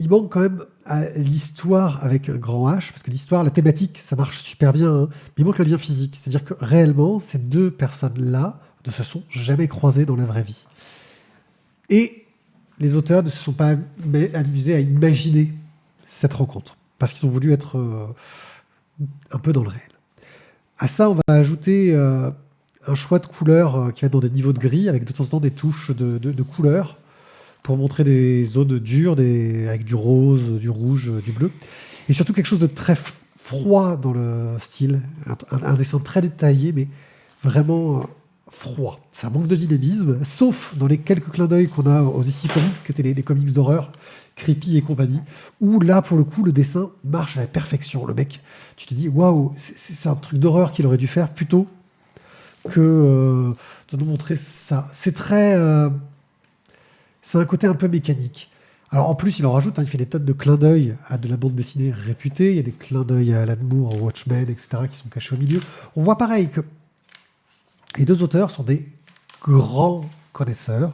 manque quand même à l'histoire avec un grand H, parce que l'histoire, la thématique, ça marche super bien, hein, mais il manque le lien physique. C'est-à-dire que réellement, ces deux personnes-là ne se sont jamais croisées dans la vraie vie. Et les auteurs ne se sont pas amusés à imaginer cette rencontre, parce qu'ils ont voulu être un peu dans le réel. À ça, on va ajouter un choix de couleurs qui va être dans des niveaux de gris, avec de temps en temps des touches de couleurs, pour montrer des zones dures, avec du rose, du rouge, du bleu. Et surtout quelque chose de très froid dans le style, un dessin très détaillé, mais vraiment... froid. Ça manque de dynamisme, sauf dans les quelques clins d'œil qu'on a aux DC Comics, qui étaient les comics d'horreur, Creepy et compagnie, où là, pour le coup, le dessin marche à la perfection. Le mec, tu te dis, waouh, c'est un truc d'horreur qu'il aurait dû faire plutôt que de nous montrer ça. C'est très... c'est un côté un peu mécanique. Alors en plus, il en rajoute, hein, il fait des tonnes de clins d'œil à de la bande dessinée réputée, il y a des clins d'œil à Alan Moore, à Watchmen, etc., qui sont cachés au milieu. On voit pareil que les deux auteurs sont des grands connaisseurs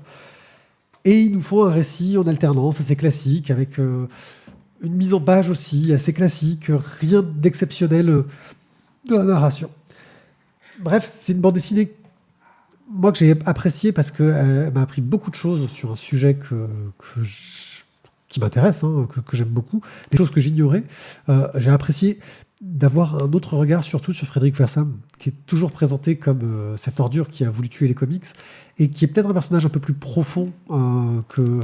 et ils nous font un récit en alternance assez classique avec une mise en page aussi assez classique, rien d'exceptionnel dans la narration. Bref, c'est une bande dessinée moi que j'ai appréciée parce qu'elle m'a appris beaucoup de choses sur un sujet qui m'intéresse, hein, que j'aime beaucoup, des choses que j'ignorais. J'ai apprécié d'avoir un autre regard surtout sur Frédéric Versam, qui est toujours présenté comme cette ordure qui a voulu tuer les comics, et qui est peut-être un personnage un peu plus profond que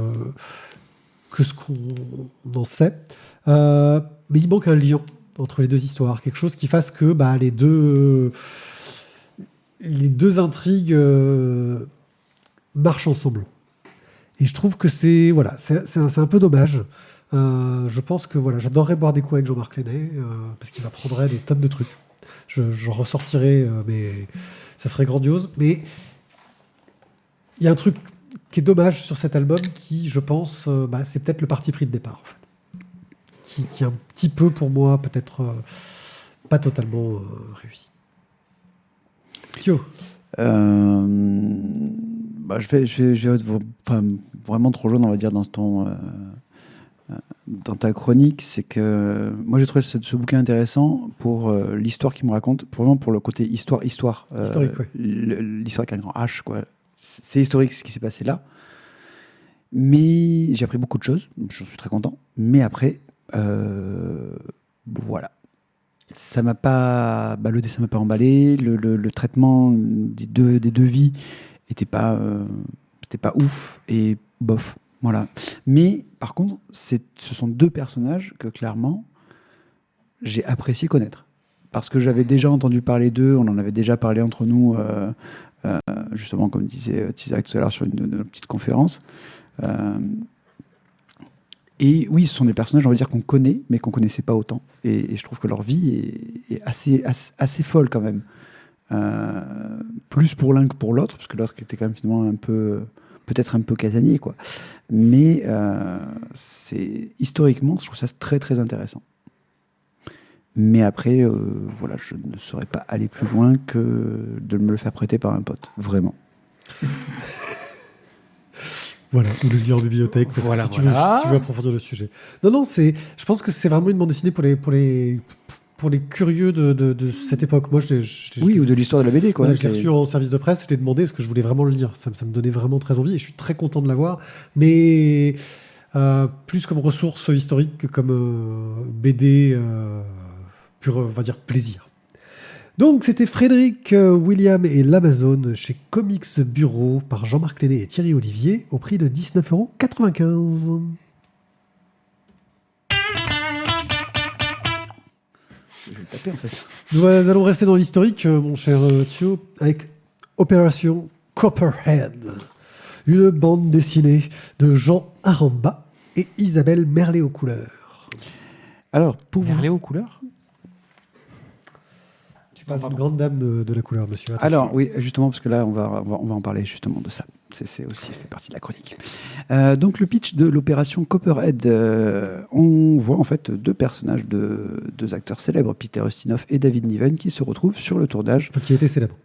ce qu'on en sait. Mais il manque un lien entre les deux histoires, quelque chose qui fasse que les deux intrigues marchent ensemble. Et je trouve que c'est un peu dommage. Je pense que j'adorerais boire des coups avec Jean-Marc Lenné parce qu'il m'apprendrait des tonnes de trucs. J'en ressortirais, mais ça serait grandiose. Mais il y a un truc qui est dommage sur cet album qui, je pense, c'est peut-être le parti pris de départ, en fait. Qui est un petit peu, pour moi, peut-être pas totalement réussi. Thio. Je vais être vraiment trop jaune, on va dire, dans ta chronique. C'est que moi, j'ai trouvé ce bouquin intéressant pour l'histoire qu'il me raconte, vraiment pour le côté histoire. Historique, ouais. L'histoire avec un grand H, quoi. C'est historique ce qui s'est passé là. Mais j'ai appris beaucoup de choses, j'en suis très content. Mais après, voilà. Ça m'a pas, le dessin m'a pas emballé, le traitement des deux vies était pas, c'était pas ouf et bof, voilà. Mais par contre, ce sont deux personnages que clairement j'ai apprécié connaître parce que j'avais déjà entendu parler d'eux, on en avait déjà parlé entre nous, justement comme disait Tizak tout à l'heure sur une petite conférence. Et oui, ce sont des personnages, on va dire, qu'on connaît, mais qu'on ne connaissait pas autant. Et je trouve que leur vie est assez folle quand même. Plus pour l'un que pour l'autre, parce que l'autre était quand même finalement peut-être un peu casanier, quoi. Mais historiquement, je trouve ça très très intéressant. Mais après, voilà, je ne saurais pas aller plus loin que de me le faire prêter par un pote, vraiment. Voilà, ou de le lire en bibliothèque, parce Voilà, que si voilà. tu veux approfondir le sujet. Non, je pense que c'est vraiment une bande dessinée pour les curieux de cette époque. Moi, Oui, ou de l'histoire de la BD, quoi. voilà, je l'ai reçu en service de presse, je l'ai demandé parce que je voulais vraiment le lire. Ça me donnait vraiment très envie et je suis très content de l'avoir. Mais plus comme ressource historique que comme BD pur, on va dire, plaisir. Donc, c'était Frédéric William et l'Amazone chez Comics Bureau par Jean-Marc Lenné et Thierry Olivier au prix de 19,95 €. Je vais le taper, en fait. Nous allons rester dans l'historique, mon cher Thio, avec Opération Copperhead, une bande dessinée de Jean Aramba et Isabelle Merlet aux couleurs. Alors, pour vous... Merlet aux couleurs. Tu parles d'une grande dame de la couleur, monsieur. Attention. Alors, oui, justement, parce que là, on va en parler justement de ça. C'est aussi fait partie de la chronique. Donc, le pitch de l'opération Copperhead, on voit en fait deux personnages, deux acteurs célèbres, Peter Ustinov et David Niven, qui se retrouvent sur le tournage. Qui était célèbre.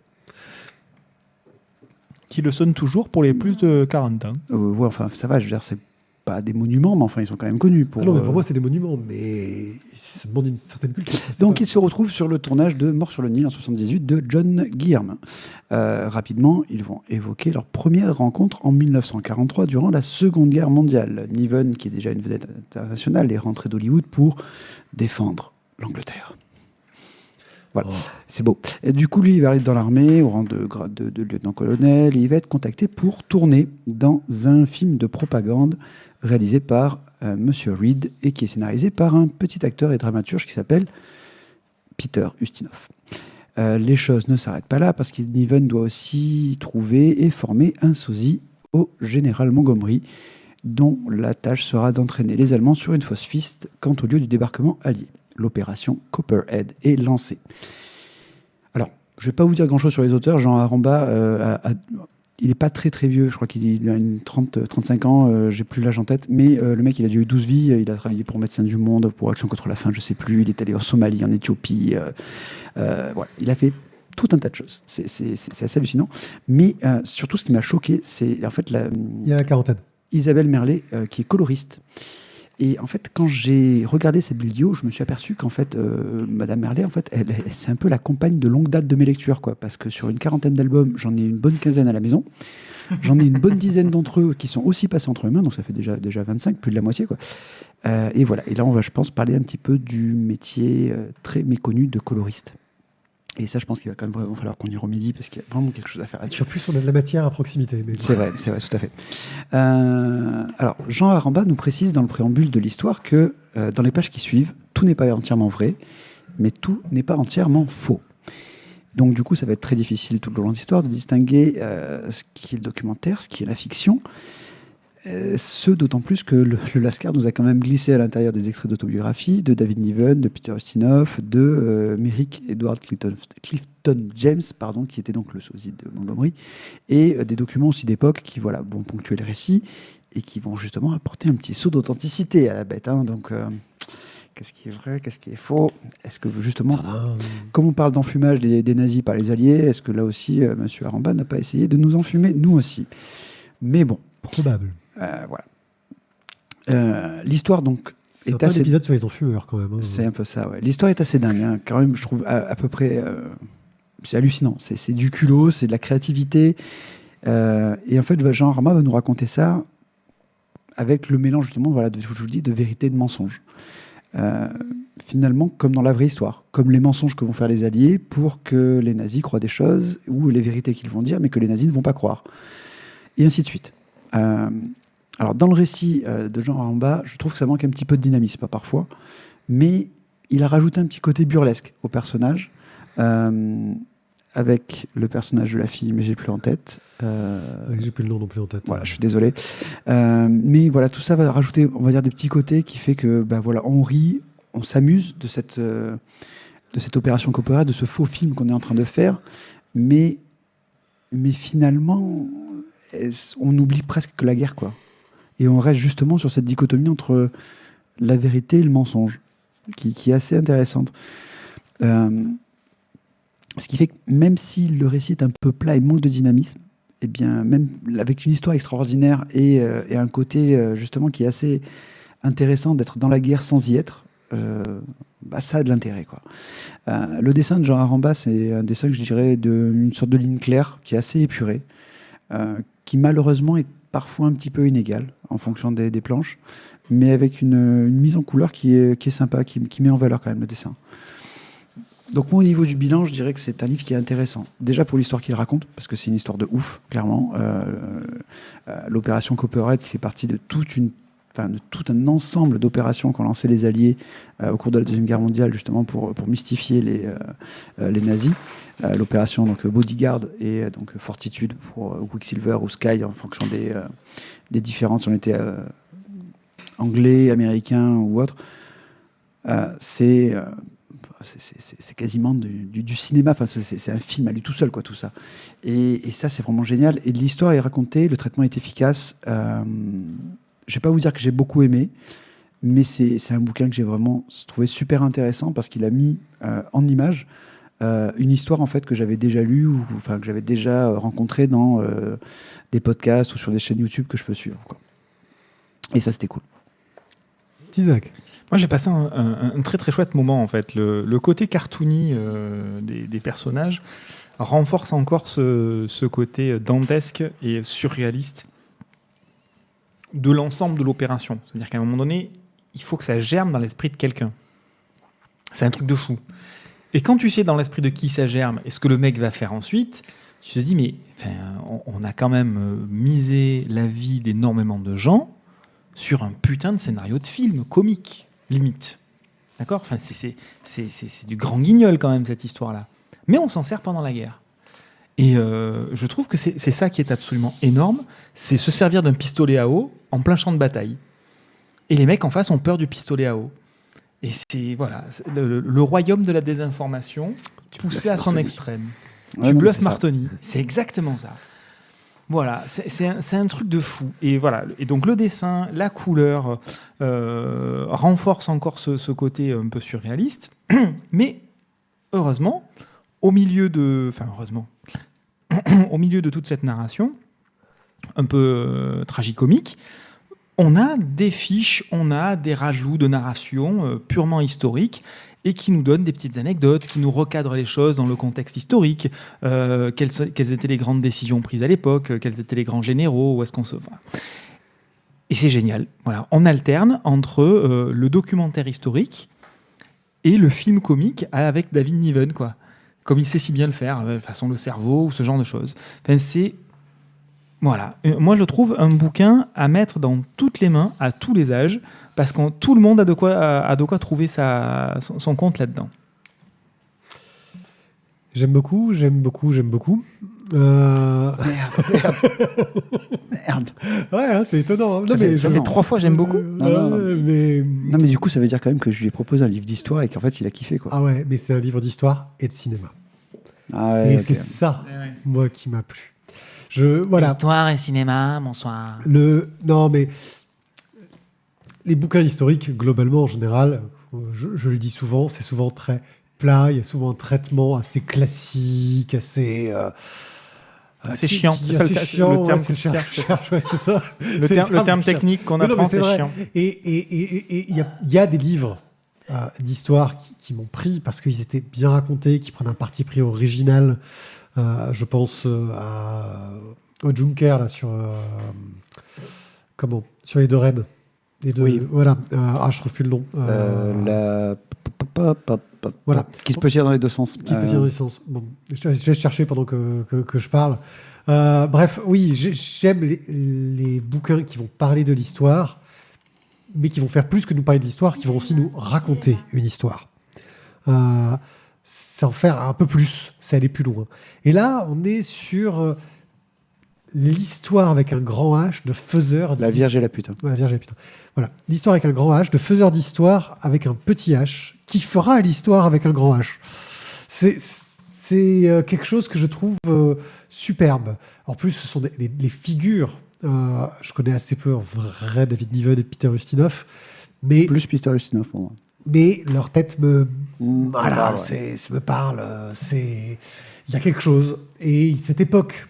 Qui le sonne toujours pour les plus de 40 ans. Ouais, enfin, ça va, je veux dire, c'est pas des monuments, mais enfin, ils sont quand même connus. Ah non, mais pour moi, c'est des monuments, mais ça demande une certaine culture. Donc, ils se retrouvent sur le tournage de Mort sur le Nil en 78 de John Guillermin. Rapidement, ils vont évoquer leur première rencontre en 1943 durant la Seconde Guerre mondiale. Niven, qui est déjà une vedette internationale, est rentré d'Hollywood pour défendre l'Angleterre. Voilà, c'est beau. Et du coup, lui, il va arriver dans l'armée au rang de lieutenant-colonel et il va être contacté pour tourner dans un film de propagande réalisé par Monsieur Reed et qui est scénarisé par un petit acteur et dramaturge qui s'appelle Peter Ustinov. Les choses ne s'arrêtent pas là parce que Niven doit aussi trouver et former un sosie au général Montgomery, dont la tâche sera d'entraîner les Allemands sur une fausse piste quant au lieu du débarquement allié. L'opération Copperhead est lancée. Alors, je ne vais pas vous dire grand-chose sur les auteurs. Jean Aramba, il n'est pas très très vieux, je crois qu'il a 35 ans, j'ai plus l'âge en tête, mais le mec, il a déjà eu 12 vies, il a travaillé pour Médecins du Monde, pour Action contre la faim, je ne sais plus, il est allé en Somalie, en Éthiopie, voilà. Il a fait tout un tas de choses. C'est assez hallucinant. Mais surtout, ce qui m'a choqué, c'est en fait Il y a la quarantaine. Isabelle Merlet, qui est coloriste. Et en fait, quand j'ai regardé ces biblios, je me suis aperçu qu'en fait, Madame Merlet, en fait, c'est un peu la compagne de longue date de mes lectures, quoi. Parce que sur une quarantaine d'albums, j'en ai une bonne quinzaine à la maison. J'en ai une bonne dizaine d'entre eux qui sont aussi passés entre mes mains, donc ça fait déjà 25, plus de la moitié, quoi. Et voilà. Et là, on va, je pense, parler un petit peu du métier très méconnu de coloriste. Et ça, je pense qu'il va quand même vraiment falloir qu'on y remédie parce qu'il y a vraiment quelque chose à faire là-dessus. En plus, on a de la matière à proximité. Mais... C'est vrai, tout à fait. Alors, Jean Aramba nous précise dans le préambule de l'histoire que dans les pages qui suivent, tout n'est pas entièrement vrai, mais tout n'est pas entièrement faux. Donc, du coup, ça va être très difficile tout le long de l'histoire de distinguer ce qui est le documentaire, ce qui est la fiction. Ce d'autant plus que le Lascar nous a quand même glissé à l'intérieur des extraits d'autobiographie de David Niven, de Peter Ustinov, de Merrick Edward Clifton James, qui était donc le sosie de Montgomery, et des documents aussi d'époque qui vont ponctuer le récit et qui vont justement apporter un petit saut d'authenticité à la bête. Donc, qu'est-ce qui est vrai, qu'est-ce qui est faux? Est-ce que justement, comme on parle d'enfumage des nazis par les Alliés, est-ce que là aussi, M. Aramba n'a pas essayé de nous enfumer, nous aussi? Mais bon. Probable. Voilà. L'histoire donc est assez... un épisode sur les enfumeurs quand même. C'est un peu ça, ouais. L'histoire est assez dingue, quand même, je trouve à peu près... c'est hallucinant, c'est du culot, c'est de la créativité. Et en fait, Jean Aramba va nous raconter ça avec le mélange justement, je vous dis, de vérité et de mensonge. Finalement, comme dans la vraie histoire, comme les mensonges que vont faire les Alliés pour que les nazis croient des choses, ou les vérités qu'ils vont dire, mais que les nazis ne vont pas croire. Et ainsi de suite. Alors, dans le récit de Jean Aramba, je trouve que ça manque un petit peu de dynamisme, pas parfois, mais il a rajouté un petit côté burlesque au personnage, avec le personnage de la fille, mais j'ai plus en tête. J'ai plus le nom non plus en tête. Voilà, je suis désolé. Mais voilà, tout ça va rajouter, on va dire, des petits côtés qui fait que, voilà, on rit, on s'amuse de cette opération Coppola, de ce faux film qu'on est en train de faire, mais finalement, on oublie presque que la guerre, quoi. Et on reste justement sur cette dichotomie entre la vérité et le mensonge, qui est assez intéressante. Ce qui fait que même si le récit est un peu plat et manque de dynamisme, eh bien, même avec une histoire extraordinaire et un côté justement qui est assez intéressant d'être dans la guerre sans y être, ça a de l'intérêt, quoi. Le dessin de Jean Aramba, c'est un dessin que je dirais d'une sorte de ligne claire qui est assez épurée, qui malheureusement est parfois un petit peu inégale en fonction des planches, mais avec une mise en couleur qui est sympa, qui met en valeur quand même le dessin. Donc moi, au niveau du bilan, je dirais que c'est un livre qui est intéressant. Déjà pour l'histoire qu'il raconte, parce que c'est une histoire de ouf, clairement. L'opération Copperhead qui fait partie de tout un ensemble d'opérations qu'ont lancé les Alliés au cours de la Deuxième Guerre mondiale, justement pour mystifier les nazis. L'opération donc Bodyguard et donc Fortitude pour Quicksilver ou Sky en fonction des différences, si on était anglais, américain ou autre. C'est quasiment du cinéma. Enfin, c'est un film à lui tout seul, quoi, tout ça. Et ça, c'est vraiment génial. Et l'histoire est racontée, le traitement est efficace. Je vais pas vous dire que j'ai beaucoup aimé, mais c'est un bouquin que j'ai vraiment trouvé super intéressant parce qu'il a mis en image une histoire en fait que j'avais déjà lue ou que j'avais déjà rencontrée dans des podcasts ou sur des chaînes YouTube que je peux suivre, quoi. Et ça, c'était cool. Isaac. Moi, j'ai passé un très très chouette moment en fait. Le côté cartoony des personnages renforce encore ce côté dantesque et surréaliste de l'ensemble de l'opération. C'est-à-dire qu'à un moment donné, il faut que ça germe dans l'esprit de quelqu'un. C'est un truc de fou. Et quand tu sais dans l'esprit de qui ça germe et ce que le mec va faire ensuite, tu te dis, mais on a quand même misé la vie d'énormément de gens sur un putain de scénario de film comique, limite. D'accord ? Enfin, c'est du grand guignol quand même, cette histoire-là. Mais on s'en sert pendant la guerre. Et je trouve que c'est ça qui est absolument énorme, c'est se servir d'un pistolet à eau en plein champ de bataille. Et les mecs en face ont peur du pistolet à eau. Et c'est le royaume de la désinformation poussé à son extrême. Ouais, du non, bluff c'est Martoni. C'est exactement ça. Voilà, c'est un truc de fou. Et voilà. Et donc le dessin, la couleur renforce encore ce côté un peu surréaliste. Mais heureusement, au milieu de toute cette narration, un peu tragicomique, on a des fiches, on a des rajouts de narration purement historiques et qui nous donnent des petites anecdotes, qui nous recadrent les choses dans le contexte historique, quelles étaient les grandes décisions prises à l'époque, quels étaient les grands généraux, où est-ce qu'on se... Enfin, et c'est génial. Voilà, on alterne entre le documentaire historique et le film comique avec David Niven, quoi. Comme il sait si bien le faire, façon Le Cerveau ou ce genre de choses. Enfin, c'est... Voilà. Moi, je trouve un bouquin à mettre dans toutes les mains, à tous les âges, parce que tout le monde a de quoi trouver son compte là-dedans. J'aime beaucoup. Merde. Ouais, hein, c'est étonnant. Hein. Ça fait 3 fois j'aime beaucoup. Non, mais... Non, mais du coup, ça veut dire quand même que je lui ai proposé un livre d'histoire et qu'en fait, il a kiffé, quoi. Ah ouais, mais c'est un livre d'histoire et de cinéma. Ah ouais, Et ok. c'est ça, moi, qui m'a plu. Voilà. Histoire et cinéma, bonsoir. Non, mais les bouquins historiques, globalement, en général, je le dis souvent, c'est souvent très plat, il y a souvent un traitement assez classique, assez... C'est chiant. C'est ça, assez chiant, le terme ouais, que tu cherches, ouais, c'est ça. Le C'est terme que je technique qu'on cherche. Non, mais apprend, c'est vrai. chiant. Et il y a des livres d'histoire qui m'ont pris parce qu'ils étaient bien racontés, qui prennent un parti pris original. Je pense au Junker, là, sur les deux reines. Oui. Voilà. Je trouve plus le nom. Voilà. Qui se peut tirer dans les deux sens. Qui peut tirer dans les sens. Bon, je vais chercher pendant que je parle. Bref, oui, j'aime les bouquins qui vont parler de l'histoire, mais qui vont faire plus que nous parler de l'histoire, qui vont aussi nous raconter une histoire. c'est en faire un peu plus, c'est aller plus loin. Et là, on est sur l'histoire avec un grand H de faiseur. La Vierge et la pute. Ouais, la Vierge et la putain. Voilà, l'histoire avec un grand H de faiseur d'histoire avec un petit H qui fera l'histoire avec un grand H. C'est quelque chose que je trouve superbe. En plus, ce sont les figures. Je connais assez peu en vrai David Niven et Peter Ustinov, mais Plus Peter Ustinov pour moi. leur tête me Voilà, ça me parle. Il y a quelque chose. Et cette époque,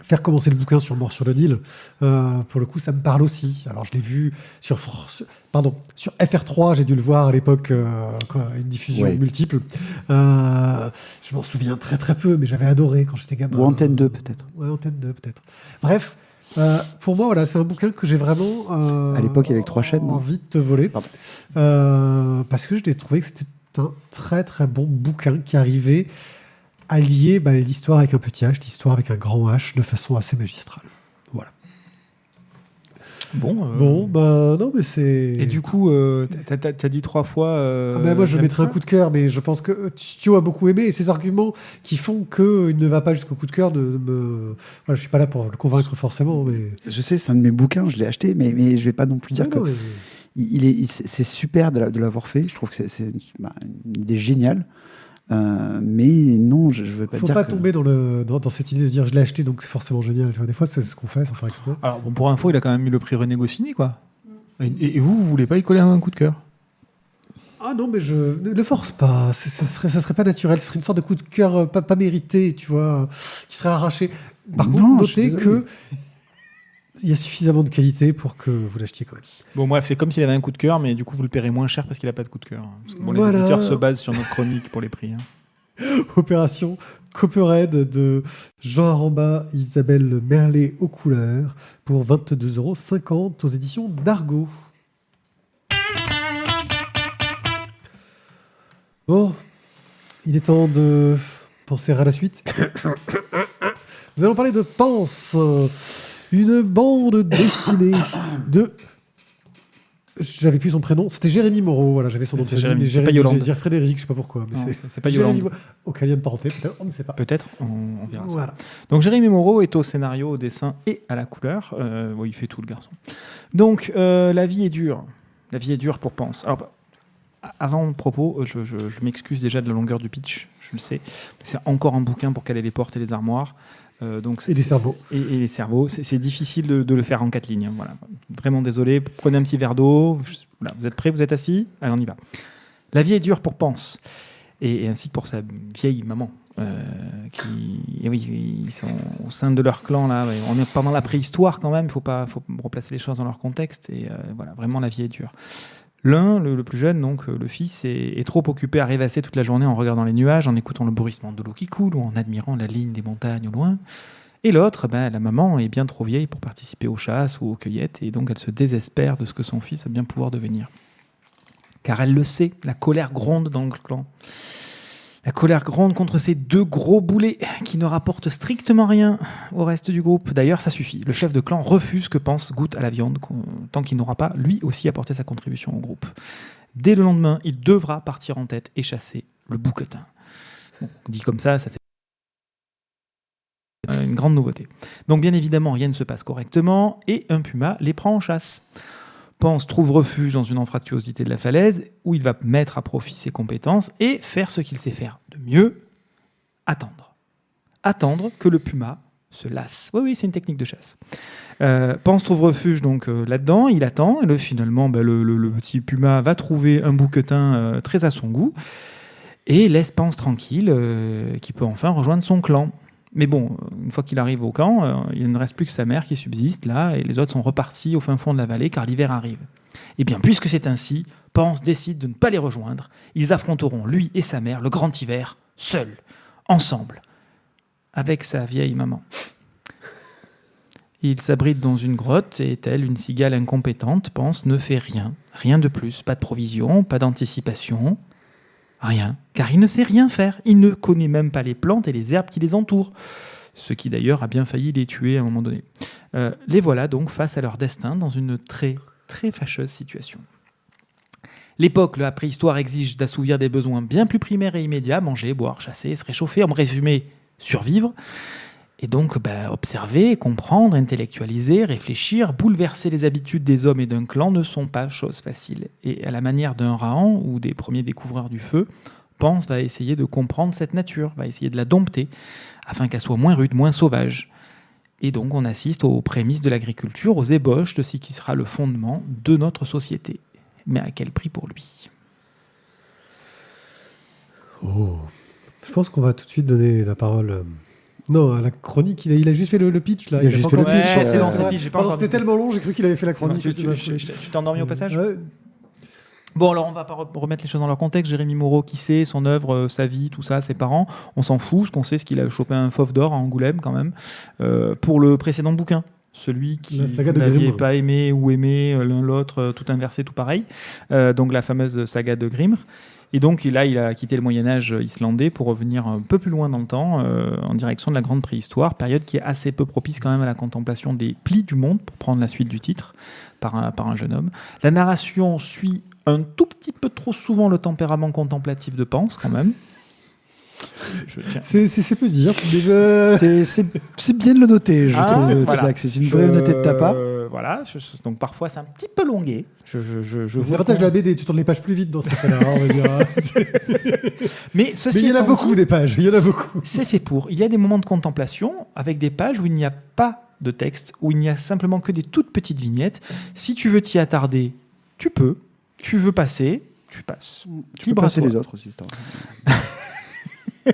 faire commencer le bouquin sur Mort sur le Nil, pour le coup, ça me parle aussi. Alors, je l'ai vu sur FR3, j'ai dû le voir à l'époque, une diffusion multiple. Je m'en souviens très très peu, mais j'avais adoré quand j'étais gamin. Ou Antenne 2 peut-être. Ouais, Antenne 2 peut-être. Bref, pour moi, voilà, c'est un bouquin que j'ai vraiment à l'époque avec 3 chaînes, envie de te voler. Parce que je l'ai trouvé que c'était un très très bon bouquin qui arrivait à lier l'histoire avec un petit H, l'histoire avec un grand H de façon assez magistrale. Voilà. Bon, Non, mais c'est... Et du coup, t'as dit 3 fois... moi, je j'aime mettrais un ça. coup de cœur, mais je pense que Thio a beaucoup aimé, et ces arguments qui font qu'il ne va pas jusqu'au coup de cœur, je suis pas là pour le convaincre forcément, mais... Je sais, c'est un de mes bouquins, je l'ai acheté, mais je vais pas non plus dire que... C'est super de l'avoir fait, je trouve que c'est une idée géniale. Mais non, je ne veux pas faut dire pas que... tomber dans cette idée de dire je l'ai acheté donc c'est forcément génial. Tu vois, des fois c'est ce qu'on fait sans faire exprès. Alors, bon, pour info, il a quand même eu le prix René Goscinny, quoi. Et vous voulez pas y coller un coup de cœur? Ah non, mais je ne le force pas. Ça serait pas naturel. Ce serait une sorte de coup de cœur pas mérité, tu vois, qui serait arraché. Par contre, Non, je suis notez désolé. que il y a suffisamment de qualité pour que vous l'achetiez quand même. Bon, bref, c'est comme s'il avait un coup de cœur, mais du coup, vous le paierez moins cher parce qu'il a pas de coup de cœur. Parce que, bon, les Voilà. éditeurs se basent sur notre chronique pour les prix. Opération Copperhead de Jean Aramba, Isabelle Merlet aux couleurs pour 22,50 € aux éditions d'Argo. Bon, il est temps de penser à la suite. Nous allons parler de Pense, une bande dessinée de... J'avais plus son prénom, c'était Jérémy Moreau, voilà, j'avais son nom de C'est famille, Jérémy, mais c'est pas Jérémy, Yolande. j'allais dire Frédéric, je sais pas pourquoi. Mais Non, c'est c'est pas Jérémy Yolande. Aucun lien de parenté, peut-être, on ne sait pas. Peut-être, on verra ça. Voilà. Donc Jérémy Moreau est au scénario, au dessin et à la couleur. Il fait tout, le garçon. Donc la vie est dure. La vie est dure pour Pense. Alors, avant le propos, je m'excuse déjà de la longueur du pitch, je le sais. C'est encore un bouquin pour caler les portes et les armoires. Et les cerveaux. Et les cerveaux. C'est difficile de le faire en 4 lignes. Voilà. Vraiment désolé. Prenez un petit verre d'eau. Voilà. Vous êtes prêts? Vous êtes assis? Allez, on y va. La vie est dure pour Pense. Et ainsi que pour sa vieille maman. Ils sont au sein de leur clan. Là. On est pendant la préhistoire quand même. Il faut replacer les choses dans leur contexte. Et voilà, vraiment, la vie est dure. L'un, le plus jeune, donc le fils, est trop occupé à rêvasser toute la journée en regardant les nuages, en écoutant le bruissement de l'eau qui coule ou en admirant la ligne des montagnes au loin. Et l'autre, la maman, est bien trop vieille pour participer aux chasses ou aux cueillettes, et donc elle se désespère de ce que son fils va bien pouvoir devenir. Car elle le sait, la colère gronde dans le clan. La colère gronde contre ces 2 gros boulets qui ne rapportent strictement rien au reste du groupe. D'ailleurs, ça suffit. Le chef de clan refuse que Pense goûte à la viande tant qu'il n'aura pas, lui aussi, apporté sa contribution au groupe. Dès le lendemain, il devra partir en tête et chasser le bouquetin. Bon, dit comme ça fait une grande nouveauté. Donc, bien évidemment, rien ne se passe correctement et un puma les prend en chasse. Pense trouve refuge dans une anfractuosité de la falaise où il va mettre à profit ses compétences et faire ce qu'il sait faire de mieux, attendre. Attendre que le puma se lasse. Oui, c'est une technique de chasse. Pense trouve refuge donc là-dedans, il attend, et finalement le petit puma va trouver un bouquetin très à son goût et laisse Pense tranquille, qui peut enfin rejoindre son clan. Mais bon, une fois qu'il arrive au camp, il ne reste plus que sa mère qui subsiste là, et les autres sont repartis au fin fond de la vallée car l'hiver arrive. Et bien, puisque c'est ainsi, Pense décide de ne pas les rejoindre. Ils affronteront, lui et sa mère, le grand hiver, seuls, ensemble, avec sa vieille maman. Il s'abrite dans une grotte et, telle une cigale incompétente, Pense ne fait rien de plus, pas de provision, pas d'anticipation. Rien, car il ne sait rien faire. Il ne connaît même pas les plantes et les herbes qui les entourent. Ce qui d'ailleurs a bien failli les tuer à un moment donné. Les voilà donc face à leur destin dans une très, très fâcheuse situation. L'époque, la préhistoire exige d'assouvir des besoins bien plus primaires et immédiats, manger, boire, chasser, se réchauffer, en résumé, survivre. Et donc, observer, comprendre, intellectualiser, réfléchir, bouleverser les habitudes des hommes et d'un clan ne sont pas choses faciles. Et à la manière d'un Rahan ou des premiers découvreurs du feu, Pense va essayer de comprendre cette nature, va essayer de la dompter, afin qu'elle soit moins rude, moins sauvage. Et donc, on assiste aux prémices de l'agriculture, aux ébauches de ce qui sera le fondement de notre société. Mais à quel prix pour lui ? Oh. Je pense qu'on va tout de suite donner la parole. Non, à la chronique, il a juste fait le pitch là. Il a juste fait le pitch, Ouais, c'est bon, ouais. c'est pitch, j'ai pas Pardon, encore c'était dit. tellement long, j'ai cru qu'il avait fait la chronique. Tu t'es endormi au passage ? Ouais. Bon, alors on va pas remettre les choses dans leur contexte. Jérémy Moreau, qui c'est, son œuvre, sa vie, tout ça, ses parents, on s'en fout. Ce qu'on sait, c'est qu'il a chopé un Fauve d'or à Angoulême quand même, pour le précédent bouquin. Celui qui La saga de n'aviez Grimm. pas aimé ou aimé l'un l'autre, tout inversé, tout pareil. Donc la fameuse saga de Grimm. Et donc là, il a quitté le Moyen-Âge islandais pour revenir un peu plus loin dans le temps, en direction de la grande préhistoire, période qui est assez peu propice quand même à la contemplation des plis du monde, pour prendre la suite du titre, par un jeune homme. La narration suit un tout petit peu trop souvent le tempérament contemplatif de Pense, quand même. C'est peu dire. Déjà. C'est bien de le noter, je trouve. voilà. Voilà. C'est une vraie honnêteté de ta part. Voilà, donc parfois c'est un petit peu longué. Je C'est vous l'avantage de la BD, tu tournes les pages plus vite dans ce cas-là, on va dire. Mais ceci Mais il y en a étant beaucoup dit, des pages, il y en a beaucoup. c'est fait pour. Il y a des moments de contemplation avec des pages où il n'y a pas de texte, où il n'y a simplement que des toutes petites vignettes. Si tu veux t'y attarder, tu peux. Tu veux passer, tu passes. Tu peux Libre à passer toi. les autres aussi. c'est vrai.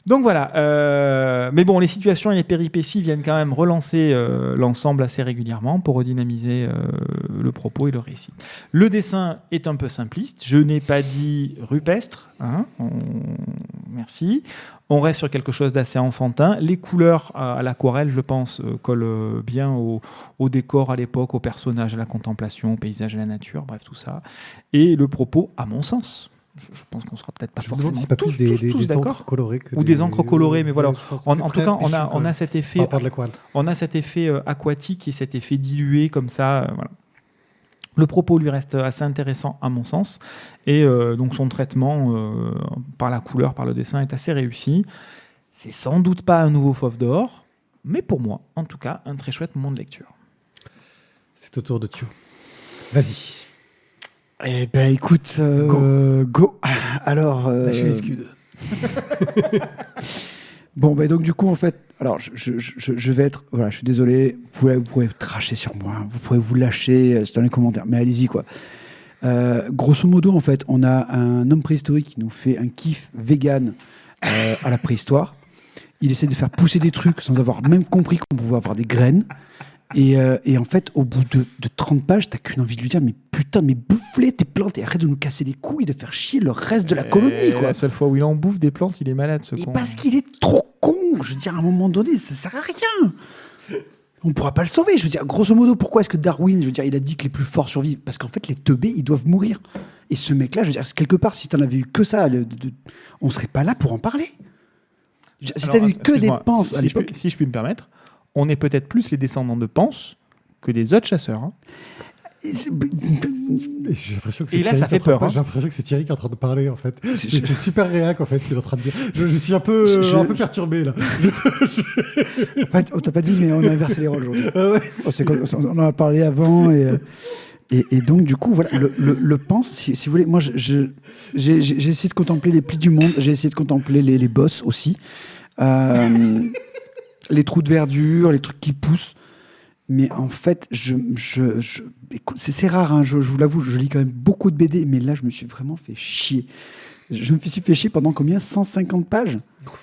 Donc voilà, mais bon, les situations et les péripéties viennent quand même relancer l'ensemble assez régulièrement pour redynamiser le propos et le récit. Le dessin est un peu simpliste, je n'ai pas dit rupestre, hein, merci. On reste sur quelque chose d'assez enfantin. Les couleurs à l'aquarelle, je pense, collent bien au décor à l'époque, aux personnages, à la contemplation, au paysage, à la nature, bref, tout ça. Et le propos, à mon sens, je pense qu'on sera peut-être pas Je me demande forcément si c'est pas tous plus des d'accord. encres colorées que Ou des encres colorées, mais voilà. Ouais, je pense que En c'est tout très cas, péchu, quand on a même, cet effet, par rapport à de l'aquarelle. on a cet effet aquatique et cet effet dilué comme ça. Voilà. Le propos lui reste assez intéressant à mon sens, et donc son traitement par la couleur, par le dessin est assez réussi. C'est sans doute pas un nouveau Fauve d'or, mais pour moi, en tout cas, un très chouette moment de lecture. C'est au tour de Thio. Vas-y. Eh ben écoute, go. Alors, Lâchez les scuds. bon, ben donc du coup, en fait, alors je vais être, voilà, je suis désolé, vous pouvez cracher sur moi, vous pouvez vous lâcher dans les commentaires, mais allez-y quoi. Grosso modo, en fait, on a un homme préhistorique qui nous fait un kiff vegan à la préhistoire. Il essaie de faire pousser des trucs sans avoir même compris qu'on pouvait avoir des graines. Et en fait, au bout de 30 pages, t'as qu'une envie de lui dire, mais putain, mais bouffe-les tes plantes et arrête de nous casser les couilles, de faire chier le reste de la colonie, quoi. La seule fois où il en bouffe des plantes, il est malade, ce Et con. parce qu'il est trop con. Je veux dire, à un moment donné, ça sert à rien. On pourra pas le sauver. Je veux dire, grosso modo, pourquoi est-ce que Darwin, je veux dire, il a dit que les plus forts survivent? Parce qu'en fait, les teubés, ils doivent mourir. Et ce mec-là, je veux dire, quelque part, si t'en avais eu que ça, on serait pas là pour en parler. Je veux dire, si t'avais eu que des excuse-moi, penses à l'époque. si je puis me permettre, on est peut-être plus les descendants de Pense que des autres chasseurs. Hein. J'ai l'impression que c'est Et là, Thierry ça fait qui est en train de- peur, hein. J'ai l'impression que c'est Thierry qui est en train de parler, en fait. C'est super réac, en fait, ce qu'il est en train de dire. Je suis un peu perturbé, là. En fait, on t'a pas dit, mais on a inversé les rôles aujourd'hui. Ouais. On en a parlé avant et donc du coup voilà le pense si vous voulez, moi j'ai essayé de contempler les plis du monde, j'ai essayé de contempler les bosses aussi, les trous de verdure, les trucs qui poussent, mais en fait écoute, c'est rare, hein, je vous l'avoue, je lis quand même beaucoup de BD, mais là je me suis vraiment fait chier. Je me suis fait chier pendant combien? 150 pages?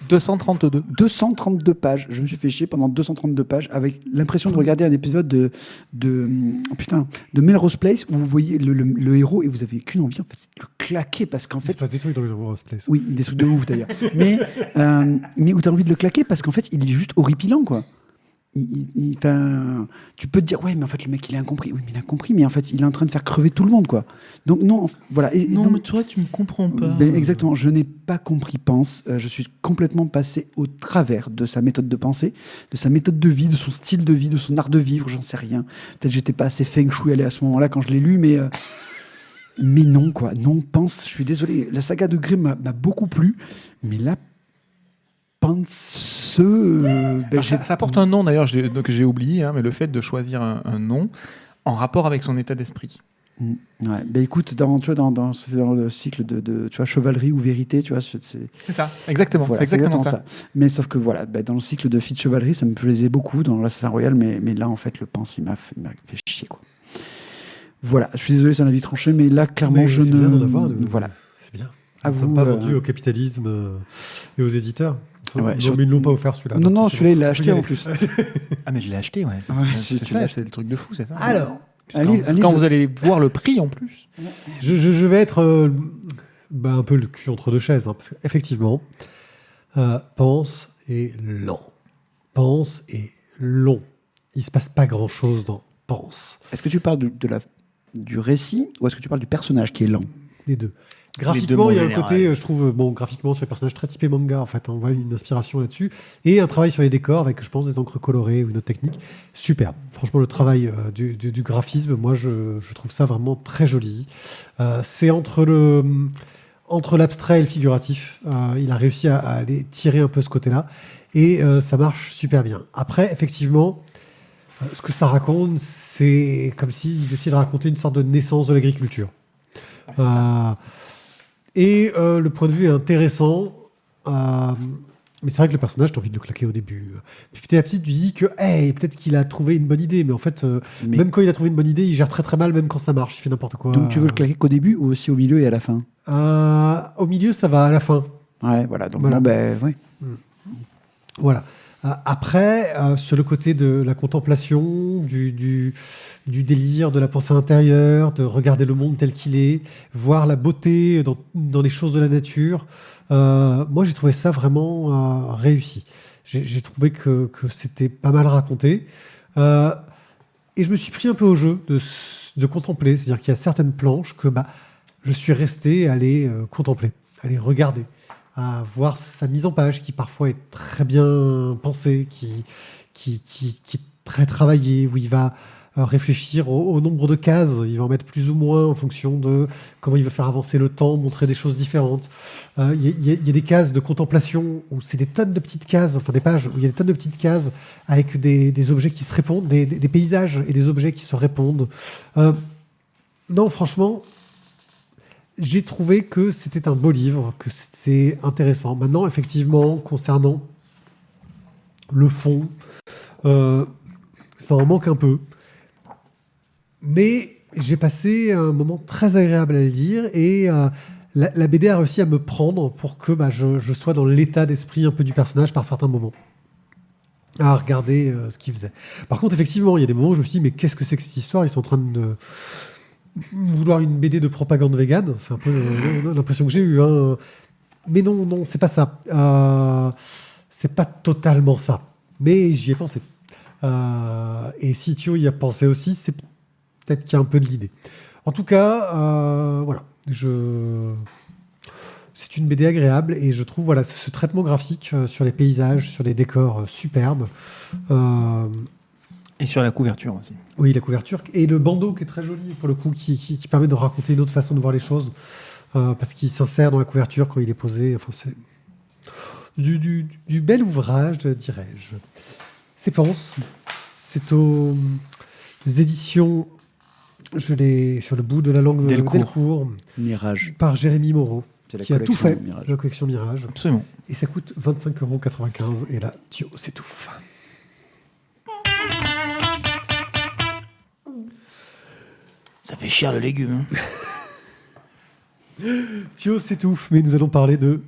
232. 232 pages. Je me suis fait chier pendant 232 pages avec l'impression de regarder un épisode de Melrose Place où vous voyez le héros et vous avez qu'une envie, en fait, c'est de le claquer parce qu'en Il fait... se passe des trucs dans le Rose Place. Oui, des trucs de ouf d'ailleurs. mais où tu as envie de le claquer parce qu'en fait, il est juste horripilant, quoi. Enfin, tu peux te dire, ouais, mais en fait, le mec, il a compris. Oui, mais il a compris, mais en fait, il est en train de faire crever tout le monde, quoi. Donc, non, voilà. Et Non, donc, mais toi, tu me comprends pas. ben, exactement, je n'ai pas compris Pense. Je suis complètement passé au travers de sa méthode de pensée, de sa méthode de vie, de son style de vie, de son art de vivre, j'en sais rien. Peut-être j'étais pas assez feng shui allé à ce moment-là quand je l'ai lu, mais non, quoi. Non, Pense, je suis désolé. La saga de Grimm m'a beaucoup plu, mais là, Pense, Alors, ça porte un nom d'ailleurs que j'ai oublié, hein, mais le fait de choisir un nom en rapport avec son état d'esprit. Ouais, ben écoute, c'est dans le cycle de tu vois, chevalerie ou vérité, tu vois, c'est ça, exactement. voilà, c'est exactement ça. Mais sauf que voilà, ben dans le cycle de Fille de chevalerie, ça me plaisait beaucoup dans l'Assassin Royal, mais là, en fait, le Pense, il m'a fait chier, quoi. Voilà, je suis désolé, c'est un avis tranché, mais là, clairement, Mais je c'est ne. bien d'en avoir, Voilà. C'est bien. À Ils ne vous, sont pas vendus au capitalisme et aux éditeurs. Ouais, Non, mais ils ne l'ont pas offert celui-là. Non, donc non, c'est celui-là, bon. il l'a acheté Faut y en plus. Ah, mais je l'ai acheté, ouais. Ouais, C'est tu ça, l'as- c'est le truc de fou, c'est ça. Alors, Un livre- un livre Quand de- vous allez voir le prix en plus. je vais être un peu le cul entre deux chaises. Parce qu'effectivement, Pense est lent. Pense est long. Il ne se passe pas grand-chose dans Pense. Est-ce que tu parles du récit ou est-ce que tu parles du personnage qui est lent? Les deux. deux, Graphiquement, mon il y a un général. côté, je trouve, graphiquement, sur les personnages très typés manga, en fait. On voit une inspiration là-dessus. Et un travail sur les décors avec, je pense, des encres colorées ou une autre technique. Superbe. Franchement, le travail du graphisme, moi, je trouve ça vraiment très joli. C'est entre l'abstrait et le figuratif. Il a réussi à aller tirer un peu ce côté-là. Et ça marche super bien. Après, effectivement, ce que ça raconte, c'est comme s'il essayait de raconter une sorte de naissance de l'agriculture. Le point de vue est intéressant, mais c'est vrai que le personnage, t'as envie de le claquer au début. Puis petit à petit, tu dis que peut-être qu'il a trouvé une bonne idée, mais en fait, Mais- même quand il a trouvé une bonne idée, il gère très très mal, même quand ça marche, il fait n'importe quoi. Donc tu veux le claquer qu'au début ou aussi au milieu et à la fin? Au milieu, ça va à la fin. Ouais, voilà. Donc Voilà. bon, ben, ouais. Voilà. Après, sur le côté de la contemplation, du délire, de la pensée intérieure, de regarder le monde tel qu'il est, voir la beauté dans les choses de la nature, moi j'ai trouvé ça vraiment réussi. J'ai trouvé que c'était pas mal raconté. Et je me suis pris un peu au jeu de contempler. C'est-à-dire qu'il y a certaines planches que je suis resté à les contempler, à les regarder, à voir sa mise en page qui parfois est très bien pensée, qui est très travaillée, où il va réfléchir au nombre de cases, il va en mettre plus ou moins en fonction de comment il veut faire avancer le temps, montrer des choses différentes. Il y a des cases de contemplation où c'est des tonnes de petites cases, enfin des pages où il y a des tonnes de petites cases avec des objets qui se répondent, des paysages et des objets qui se répondent. Non, franchement, j'ai trouvé que c'était un beau livre, que c'était intéressant. Maintenant, effectivement, concernant le fond, ça en manque un peu. Mais j'ai passé un moment très agréable à le lire et la BD a réussi à me prendre pour que je sois dans l'état d'esprit un peu du personnage par certains moments, à regarder ce qu'il faisait. Par contre, effectivement, il y a des moments où je me suis dit, mais qu'est-ce que c'est que cette histoire? Ils sont en train de vouloir une BD de propagande végane. C'est un peu l'impression que j'ai eue. Hein. Mais non, c'est pas ça. C'est pas totalement ça. Mais j'y ai pensé. Et si Thio y a pensé aussi, c'est peut-être qu'il y a un peu de l'idée. En tout cas, voilà. C'est une BD agréable et je trouve ce traitement graphique sur les paysages, sur les décors superbes. Et sur la couverture aussi. Oui, la couverture et le bandeau qui est très joli pour le coup, qui permet de raconter une autre façon de voir les choses parce qu'il s'insère dans la couverture quand il est posé. Enfin, c'est du bel ouvrage, dirais-je. C'est Pense. C'est aux éditions, je l'ai sur le bout de la langue Delcourt, Mirage. par Jérémy Moreau, C'est la qui a tout collection fait, Mirage. la collection Mirage. Absolument. Et ça coûte 25,95 €. Et là, Thio s'étouffe. Ça fait cher le légume. Thio s'étouffe, mais nous allons parler de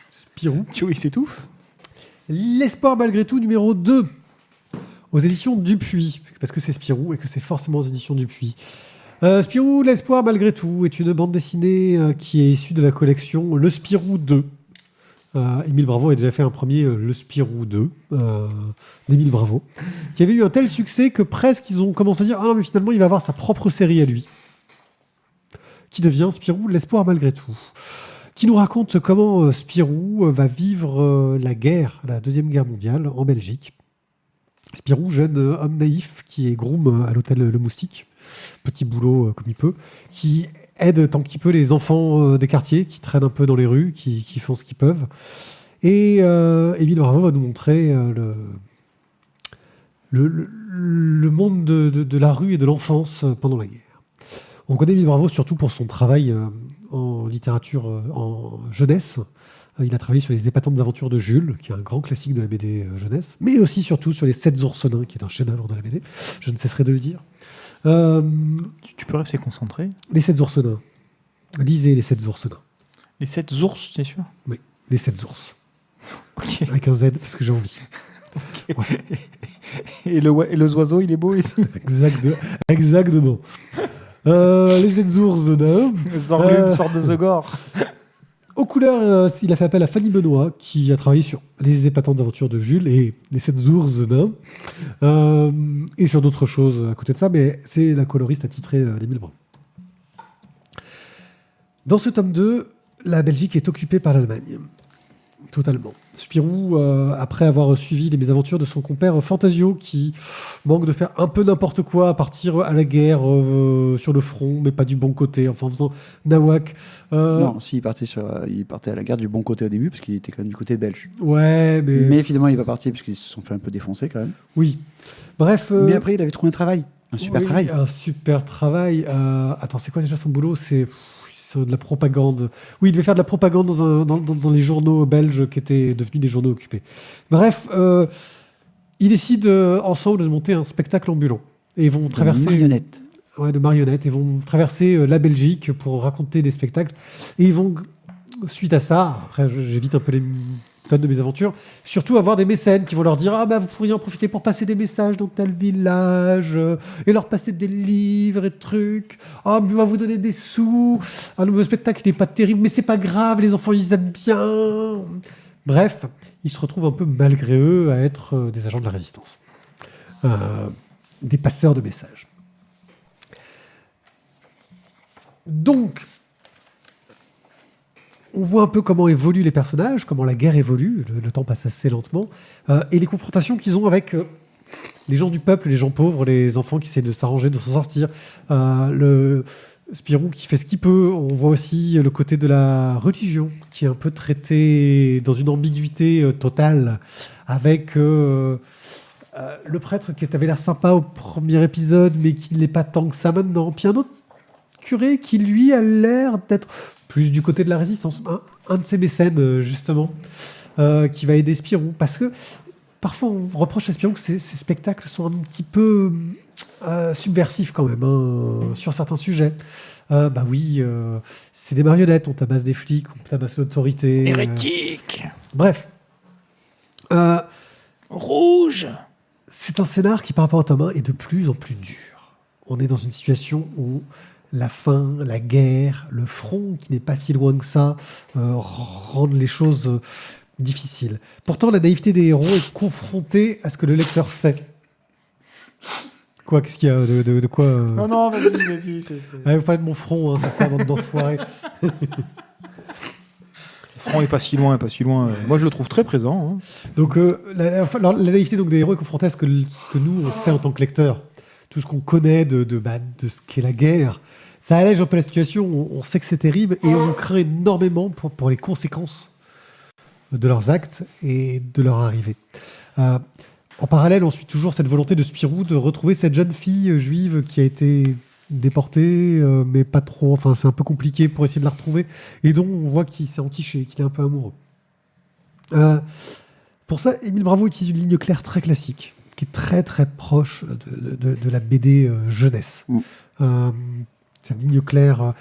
Spirou. Thio, il s'étouffe. L'espoir malgré tout, numéro 2, aux éditions Dupuis, parce que c'est Spirou et que c'est forcément aux éditions Dupuis. Spirou, l'espoir malgré tout, est une bande dessinée qui est issue de la collection Le Spirou 2 Émile Bravo a déjà fait un premier, Le Spirou 2, d'Émile Bravo, qui avait eu un tel succès que presque ils ont commencé à dire « Ah non, mais finalement, il va avoir sa propre série à lui », qui devient Spirou, l'espoir malgré tout, qui nous raconte comment Spirou va vivre la guerre, la Deuxième Guerre mondiale, en Belgique. Spirou, jeune homme naïf, qui est groom à l'hôtel Le Moustique, petit boulot comme il peut, qui aide tant qu'il peut les enfants des quartiers, qui traînent un peu dans les rues, qui font ce qu'ils peuvent. Et Émile Bravo va nous montrer le monde de la rue et de l'enfance pendant la guerre. On connaît Émile Bravo surtout pour son travail en littérature en jeunesse. Il a travaillé sur les épatantes aventures de Jules, qui est un grand classique de la BD jeunesse, mais aussi surtout sur les 7 ours nains, qui est un chef-d'œuvre de la BD. Je ne cesserai de le dire. Tu peux rester concentré. Les 7 ours nains. Lisez les 7 ours nains. Les 7 ours, t'es sûr? Oui, les 7 ours. Ok. Avec un Z, parce que j'ai envie. Ouais. Et le oiseau, il est beau ici. Exactement. Les 7 ours nains. Zorglum sort de The Gore. Aux couleurs, il a fait appel à Fanny Benoît, qui a travaillé sur les épatantes aventures de Jules et les 7 ours nains, et sur d'autres choses à côté de ça, mais c'est la coloriste attitrée d'Émile Bravo. Dans ce tome 2, la Belgique est occupée par l'Allemagne. Totalement. Spirou, après avoir suivi les mésaventures de son compère Fantasio, qui manque de faire un peu n'importe quoi, à partir à la guerre sur le front, mais pas du bon côté, enfin en faisant nawak. Non, si, il partait à la guerre du bon côté au début, parce qu'il était quand même du côté belge. Ouais, mais... Mais finalement, il va partir, parce qu'ils se sont fait un peu défoncer quand même. Oui. Bref... Mais après, il avait trouvé un travail. Un super travail. Un super travail. Attends, c'est quoi déjà son boulot? C'est de la propagande. Oui, il devait faire de la propagande dans les journaux belges qui étaient devenus des journaux occupés. Bref, ils décident ensemble de monter un spectacle ambulant. Et ils vont traverser... De marionnettes. Ouais, de marionnettes. Ils vont traverser la Belgique pour raconter des spectacles. Et ils vont, suite à ça, après j'évite un peu les tonnes de mes aventures, surtout avoir des mécènes qui vont leur dire « Ah bah vous pourriez en profiter pour passer des messages dans tel village, et leur passer des livres et trucs. Ah, mais on va vous donner des sous. Un nouveau spectacle qui n'est pas terrible, mais c'est pas grave, les enfants ils aiment bien. » Bref, ils se retrouvent un peu malgré eux à être des agents de la résistance. Des passeurs de messages. Donc, on voit un peu comment évoluent les personnages, comment la guerre évolue, le temps passe assez lentement, et les confrontations qu'ils ont avec les gens du peuple, les gens pauvres, les enfants qui essaient de s'arranger, de s'en sortir, le Spirou qui fait ce qu'il peut. On voit aussi le côté de la religion, qui est un peu traité dans une ambiguïté totale, avec le prêtre qui avait l'air sympa au premier épisode, mais qui ne l'est pas tant que ça maintenant, puis un autre curé qui, lui, a l'air d'être plus du côté de la résistance. Un de ses mécènes, justement, qui va aider Spirou. Parce que parfois, on reproche à Spirou que ces spectacles sont un petit peu subversifs quand même, sur certains sujets. Bah oui, c'est des marionnettes, on tabasse des flics, on tabasse l'autorité. Hérétique. Bref. Rouge. C'est un scénar qui, par rapport au tome 1, est de plus en plus dur. On est dans une situation où la faim, la guerre, le front, qui n'est pas si loin que ça, rendent les choses difficiles. Pourtant, la naïveté des héros est confrontée à ce que le lecteur sait. Quoi, qu'est-ce qu'il y a de quoi Non, vas-y. Vous parlez de mon front, hein, c'est ça, bande d'enfoirés. Le front est pas si loin. Moi, je le trouve très présent. Hein. Donc, la naïveté donc, des héros est confrontée à ce que nous, on sait en tant que lecteur. Tout ce qu'on connaît de ce qu'est la guerre. Ça allège un peu la situation, on sait que c'est terrible, et on craint énormément pour les conséquences de leurs actes et de leur arrivée. En parallèle, on suit toujours cette volonté de Spirou de retrouver cette jeune fille juive qui a été déportée, mais pas trop, enfin c'est un peu compliqué pour essayer de la retrouver, et dont on voit qu'il s'est entiché, qu'il est un peu amoureux. Pour ça, Émile Bravo utilise une ligne claire très classique, qui est très très proche de la BD jeunesse. C'est une ligne claire,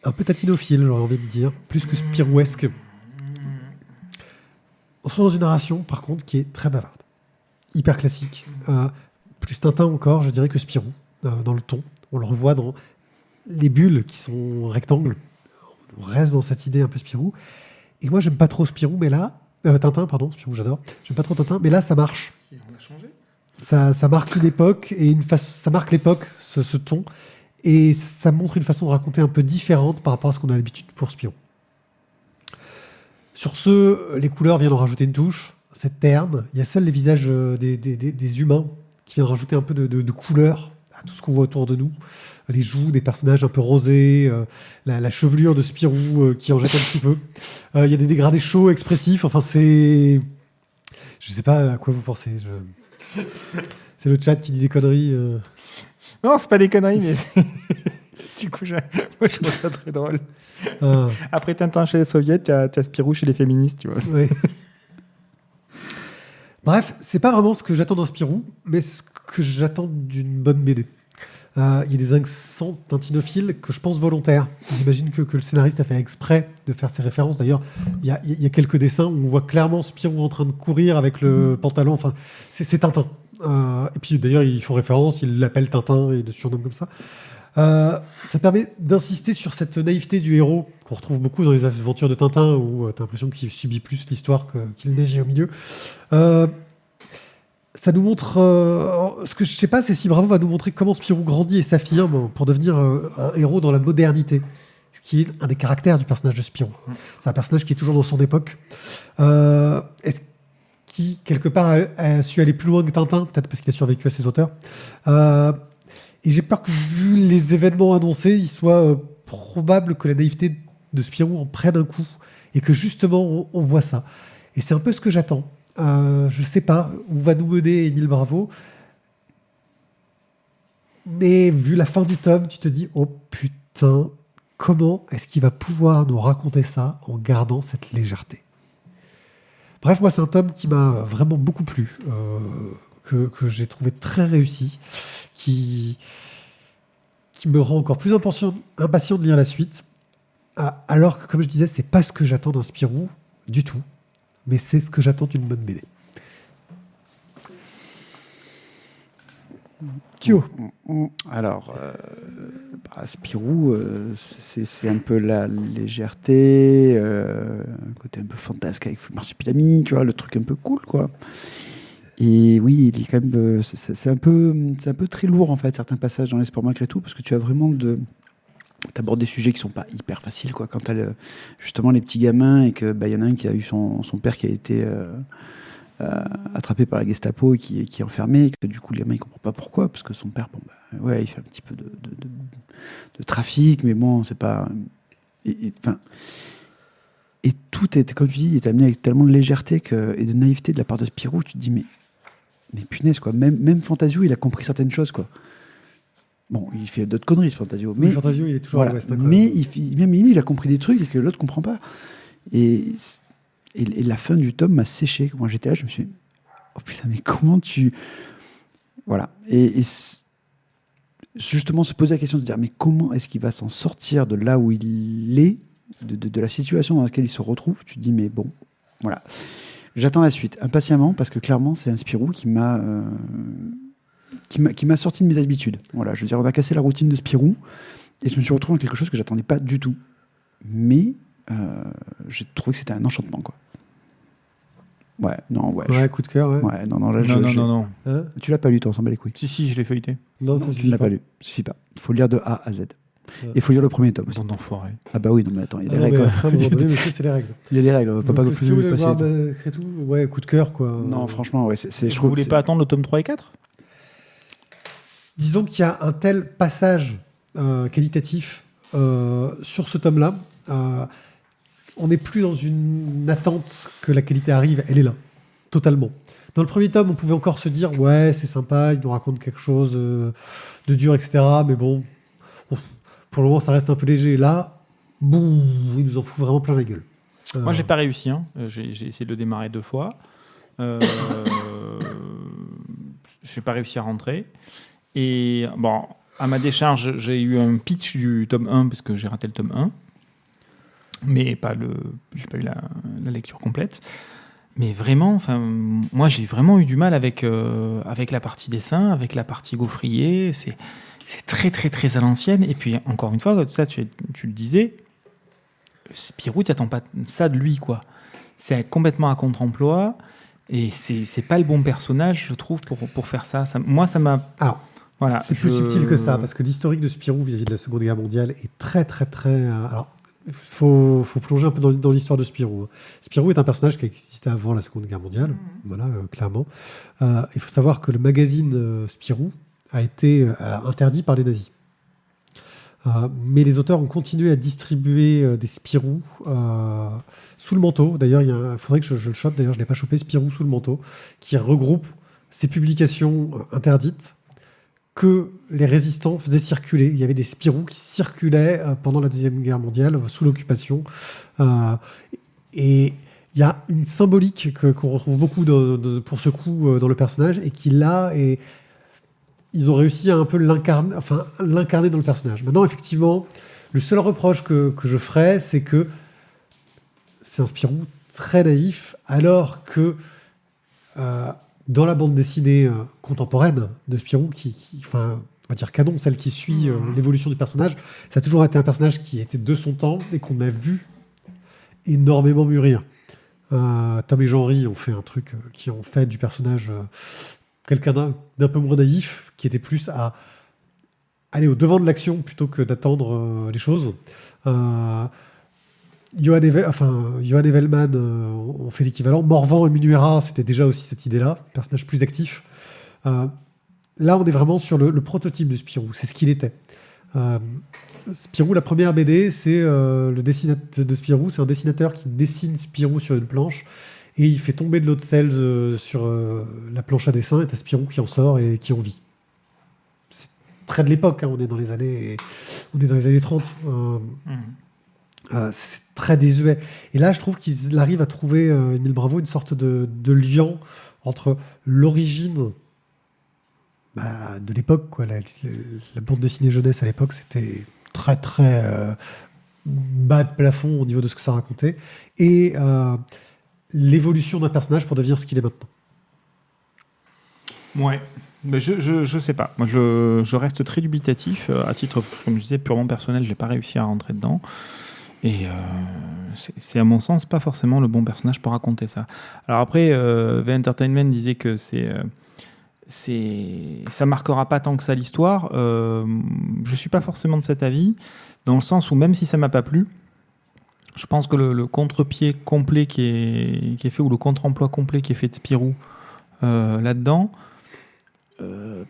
un peu tatinophile, j'aurais envie de dire, plus que spirouesque. On se retrouve dans une narration, par contre, qui est très bavarde, hyper classique. Plus Tintin encore, je dirais, que Spirou, dans le ton. On le revoit dans les bulles qui sont rectangles. On reste dans cette idée un peu Spirou. Et moi, j'aime pas trop Spirou, mais là... Tintin, pardon, Spirou, j'adore. J'aime pas trop Tintin, mais là, ça marche. On a changé. Ça marque une époque, et ça marque l'époque, ce ton. Et ça montre une façon de raconter un peu différente par rapport à ce qu'on a l'habitude pour Spirou. Sur ce, les couleurs viennent en rajouter une touche. C'est terne. Il y a seuls les visages des humains qui viennent rajouter un peu de couleur à tout ce qu'on voit autour de nous. Les joues des personnages un peu rosés, la chevelure de Spirou qui en jette un petit peu. Il y a des dégradés chauds, expressifs. Enfin, c'est... Je sais pas à quoi vous pensez. C'est le chat qui dit des conneries. Non, c'est pas des conneries, mais du coup, moi, je trouve ça très drôle. Ah, Après Tintin chez les soviets, tu as Spirou chez les féministes, tu vois. ouais. Bref, c'est pas vraiment ce que j'attends d'un Spirou, mais ce que j'attends d'une bonne BD. Il y a des accents tintinophiles que je pense volontaires. J'imagine que le scénariste a fait exprès de faire ces références. D'ailleurs, il y a quelques dessins où on voit clairement Spirou en train de courir avec le pantalon. Enfin, c'est Tintin. Et puis d'ailleurs, ils font référence, ils l'appellent Tintin et le surnomment comme ça. Ça permet d'insister sur cette naïveté du héros qu'on retrouve beaucoup dans les aventures de Tintin où tu as l'impression qu'il subit plus l'histoire qu'il neige au milieu. Ça nous montre... ce que je sais pas, c'est si Bravo va nous montrer comment Spirou grandit et s'affirme pour devenir un héros dans la modernité, ce qui est un des caractères du personnage de Spirou. C'est un personnage qui est toujours dans son époque. Est-ce qui, quelque part, a su aller plus loin que Tintin, peut-être parce qu'il a survécu à ses auteurs. Et j'ai peur que, vu les événements annoncés, il soit probable que la naïveté de Spirou en prenne un coup, et que justement, on voit ça. Et c'est un peu ce que j'attends. Je sais pas où va nous mener Émile Bravo, mais vu la fin du tome, tu te dis, oh putain, comment est-ce qu'il va pouvoir nous raconter ça en gardant cette légèreté? Bref, moi, c'est un tome qui m'a vraiment beaucoup plu, que j'ai trouvé très réussi, qui me rend encore plus impatient de lire la suite, alors que, comme je disais, c'est pas ce que j'attends d'un Spirou du tout, mais c'est ce que j'attends d'une bonne BD. Thio. Alors, Spirou, c'est un peu la légèreté, un côté un peu fantasque avec Marsupilami, tu vois, le truc un peu cool, quoi. Et oui, il est quand même, c'est un peu très lourd, en fait, certains passages dans l'Espoir malgré tout, parce que tu as vraiment t'abordes des sujets qui sont pas hyper faciles, quoi. Quand t'as justement les petits gamins et que y en a un qui a eu son père qui a été attrapé par la Gestapo et qui est enfermé, et que du coup le gamin il comprend pas pourquoi, parce que son père, ouais, il fait un petit peu de trafic, mais bon, c'est pas. Et tout est, comme tu dis, est amené avec tellement de légèreté et de naïveté de la part de Spirou, tu te dis mais punaise, quoi. Même Fantasio, il a compris certaines choses, quoi. Bon, il fait d'autres conneries, ce Fantasio. Mais Fantasio, il est toujours voilà. à l'ouest. Hein, mais même il a compris des trucs et que l'autre comprend pas. Et la fin du tome m'a séché. Moi, j'étais là, je me suis dit, oh putain, mais comment tu... Voilà. Et justement, se poser la question de se dire, mais comment est-ce qu'il va s'en sortir de là où il est, de la situation dans laquelle il se retrouve? Tu te dis, mais bon, voilà. J'attends la suite, impatiemment, parce que clairement, c'est un Spirou qui m'a sorti de mes habitudes. Voilà, je veux dire, on a cassé la routine de Spirou, et je me suis retrouvé dans quelque chose que j'attendais pas du tout. Mais j'ai trouvé que c'était un enchantement, quoi. Ouais, non, ouais. Ouais, coup de cœur, ouais. Ouais, non, là, Non. Hein Tu l'as pas lu, toi, on s'en bat les couilles. Si, je l'ai feuilleté. Non, Non, ça tu suffit ne l'as pas. pas lu. Ça suffit pas. Il faut le lire de A à Z. Ouais. Et il faut lire le premier tome aussi. Bande d'enfoirés. Ah bah oui, non mais attends, il y a Ah des non, règles. mais quoi. à un moment donné, monsieur, c'est les règles. Il y a des règles, on peut pas non Donc, plus si vous voulez passer. voir Crétou, ouais, coup de cœur, quoi. Non, franchement, ouais, je Je trouve voulais que pas attendre le tome 3 et 4 Disons qu'il y a un tel passage qualitatif sur ce tome-là. On n'est plus dans une attente que la qualité arrive, elle est là, totalement. Dans le premier tome, on pouvait encore se dire, ouais, c'est sympa, il nous raconte quelque chose de dur, etc. Mais bon, pour le moment, ça reste un peu léger. Là, boum, il nous en fout vraiment plein la gueule. Moi, j'ai pas réussi. Hein. J'ai essayé de le démarrer 2 fois. J'ai pas réussi à rentrer. Et bon, à ma décharge, j'ai eu un pitch du tome 1 parce que j'ai raté le tome 1. Mais j'ai pas eu la lecture complète. Mais vraiment, moi, j'ai vraiment eu du mal avec la partie dessin, avec la partie gaufrier. C'est très, très, très à l'ancienne. Et puis, encore une fois, ça, tu le disais, Spirou, tu n'attends pas ça de lui, quoi. C'est complètement à contre-emploi. Et c'est pas le bon personnage, je trouve, pour faire ça. Moi, ça m'a... Alors, Voilà, c'est plus subtil que ça, parce que l'historique de Spirou vis-à-vis de la Seconde Guerre mondiale est très, très, très... alors, il faut plonger un peu dans l'histoire de Spirou. Spirou est un personnage qui existait avant la Seconde Guerre mondiale, voilà, clairement. Il faut savoir que le magazine Spirou a été interdit par les nazis. Mais les auteurs ont continué à distribuer des Spirou sous le manteau. D'ailleurs, il faudrait que je le chope. D'ailleurs, je ne l'ai pas chopé, Spirou sous le manteau, qui regroupe ces publications interdites que les résistants faisaient circuler. Il y avait des Spirou qui circulaient pendant la Deuxième Guerre mondiale, sous l'occupation. Et il y a une symbolique qu'on retrouve beaucoup pour ce coup dans le personnage, et qui là est... Ils ont réussi à un peu l'incarner dans le personnage. Maintenant, effectivement, le seul reproche que je ferais, c'est que c'est un Spirou très naïf, alors que dans la bande dessinée contemporaine de Spirou, on va dire canon, celle qui suit l'évolution du personnage, ça a toujours été un personnage qui était de son temps et qu'on a vu énormément mûrir. Tom et Jean-Ry ont fait un truc qui ont fait du personnage... quelqu'un d'un peu moins naïf, qui était plus à aller au devant de l'action plutôt que d'attendre les choses. Johan Evelman ont fait l'équivalent. Morvan et Minuera, c'était déjà aussi cette idée-là, personnage plus actif. Là, on est vraiment sur le prototype de Spirou, c'est ce qu'il était. Spirou, la première BD, c'est le dessinateur de Spirou, c'est un dessinateur qui dessine Spirou sur une planche, et il fait tomber de l'eau de sel sur la planche à dessin, et t'as Spirou qui en sort et qui en vit. C'est très de l'époque, hein, on est dans les années 30. C'est très désuet. Et là, je trouve qu'il arrive à trouver, Émile Bravo, une sorte de lien entre l'origine de l'époque, quoi. La bande dessinée jeunesse à l'époque, c'était très, très bas de plafond au niveau de ce que ça racontait, et l'évolution d'un personnage pour devenir ce qu'il est maintenant. Ouais, mais je sais pas. Moi, je reste très dubitatif. À titre, comme je disais, purement personnel, j'ai pas réussi à rentrer dedans. Et c'est à mon sens pas forcément le bon personnage pour raconter ça. Alors après, The Entertainment disait que ça marquera pas tant que ça l'histoire. Je suis pas forcément de cet avis, dans le sens où même si ça m'a pas plu, je pense que le contre-pied complet qui est fait, ou le contre-emploi complet qui est fait de Spirou là-dedans,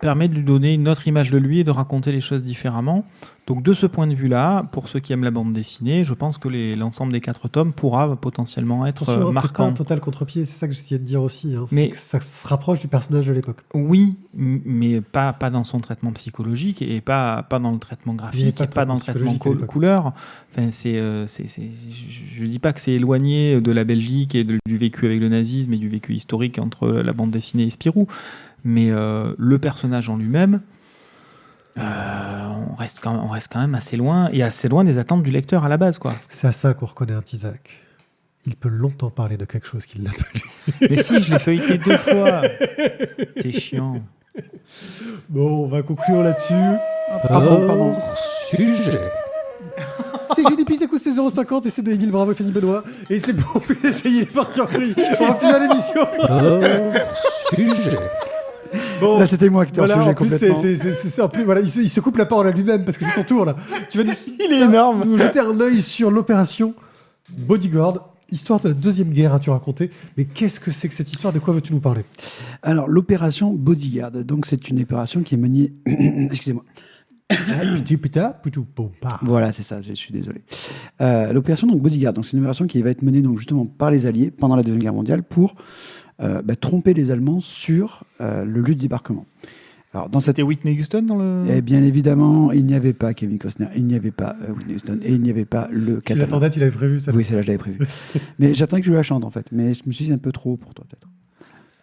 permet de lui donner une autre image de lui et de raconter les choses différemment. Donc de ce point de vue-là, pour ceux qui aiment la bande dessinée, je pense que l'ensemble des 4 tomes pourra potentiellement être Attention, marquant. C'est pas un total contre-pied, c'est ça que j'essayais de dire aussi. Hein. Mais que ça se rapproche du personnage de l'époque. Oui, mais pas dans son traitement psychologique, et pas dans le traitement graphique, et pas dans le traitement couleur. Enfin, je dis pas que c'est éloigné de la Belgique et du vécu avec le nazisme et du vécu historique entre la bande dessinée et Spirou. Mais le personnage en lui-même, on reste quand même assez loin, et assez loin des attentes du lecteur à la base, quoi. C'est à ça qu'on reconnaît un Tizak. Il peut longtemps parler de quelque chose qu'il n'a pas lu. Mais si, je l'ai feuilleté 2 fois. T'es chiant. Bon, on va conclure là-dessus. Pardon. Sujet. C'est GDP, c'est coup, c'est 0,50 et c'est de Émile Bravo et Fanny Benoît. Et c'est bon, essayez les parties en couille. On va finir l'émission. Sujet. Bon, là, c'était moi qui t'ai voilà, sujet en plus, complètement. c'est un peu, voilà, il se coupe la parole à lui-même parce que c'est ton tour là. Tu vas Il est énorme. nous jeter un œil sur l'opération Bodyguard. Histoire de la Deuxième Guerre, as-tu raconté? Mais qu'est-ce que c'est que cette histoire? De quoi veux-tu nous parler? Alors, l'opération Bodyguard, donc c'est une opération qui est menée... Excusez-moi. Voilà, c'est ça, je suis désolé. L'opération donc Bodyguard, donc c'est une opération qui va être menée donc justement par les Alliés pendant la Deuxième Guerre mondiale pour tromper les Allemands sur le lieu de débarquement. Alors, C'était Whitney Houston dans le... Et bien évidemment, il n'y avait pas Kevin Costner, il n'y avait pas Whitney Houston, et il n'y avait pas le Tu l'attendais, tu l'avais prévu ça? Oui, celle-là, je l'avais prévu. Mais j'attendais que je la chante en fait, mais je me suis dit c'est un peu trop pour toi peut-être.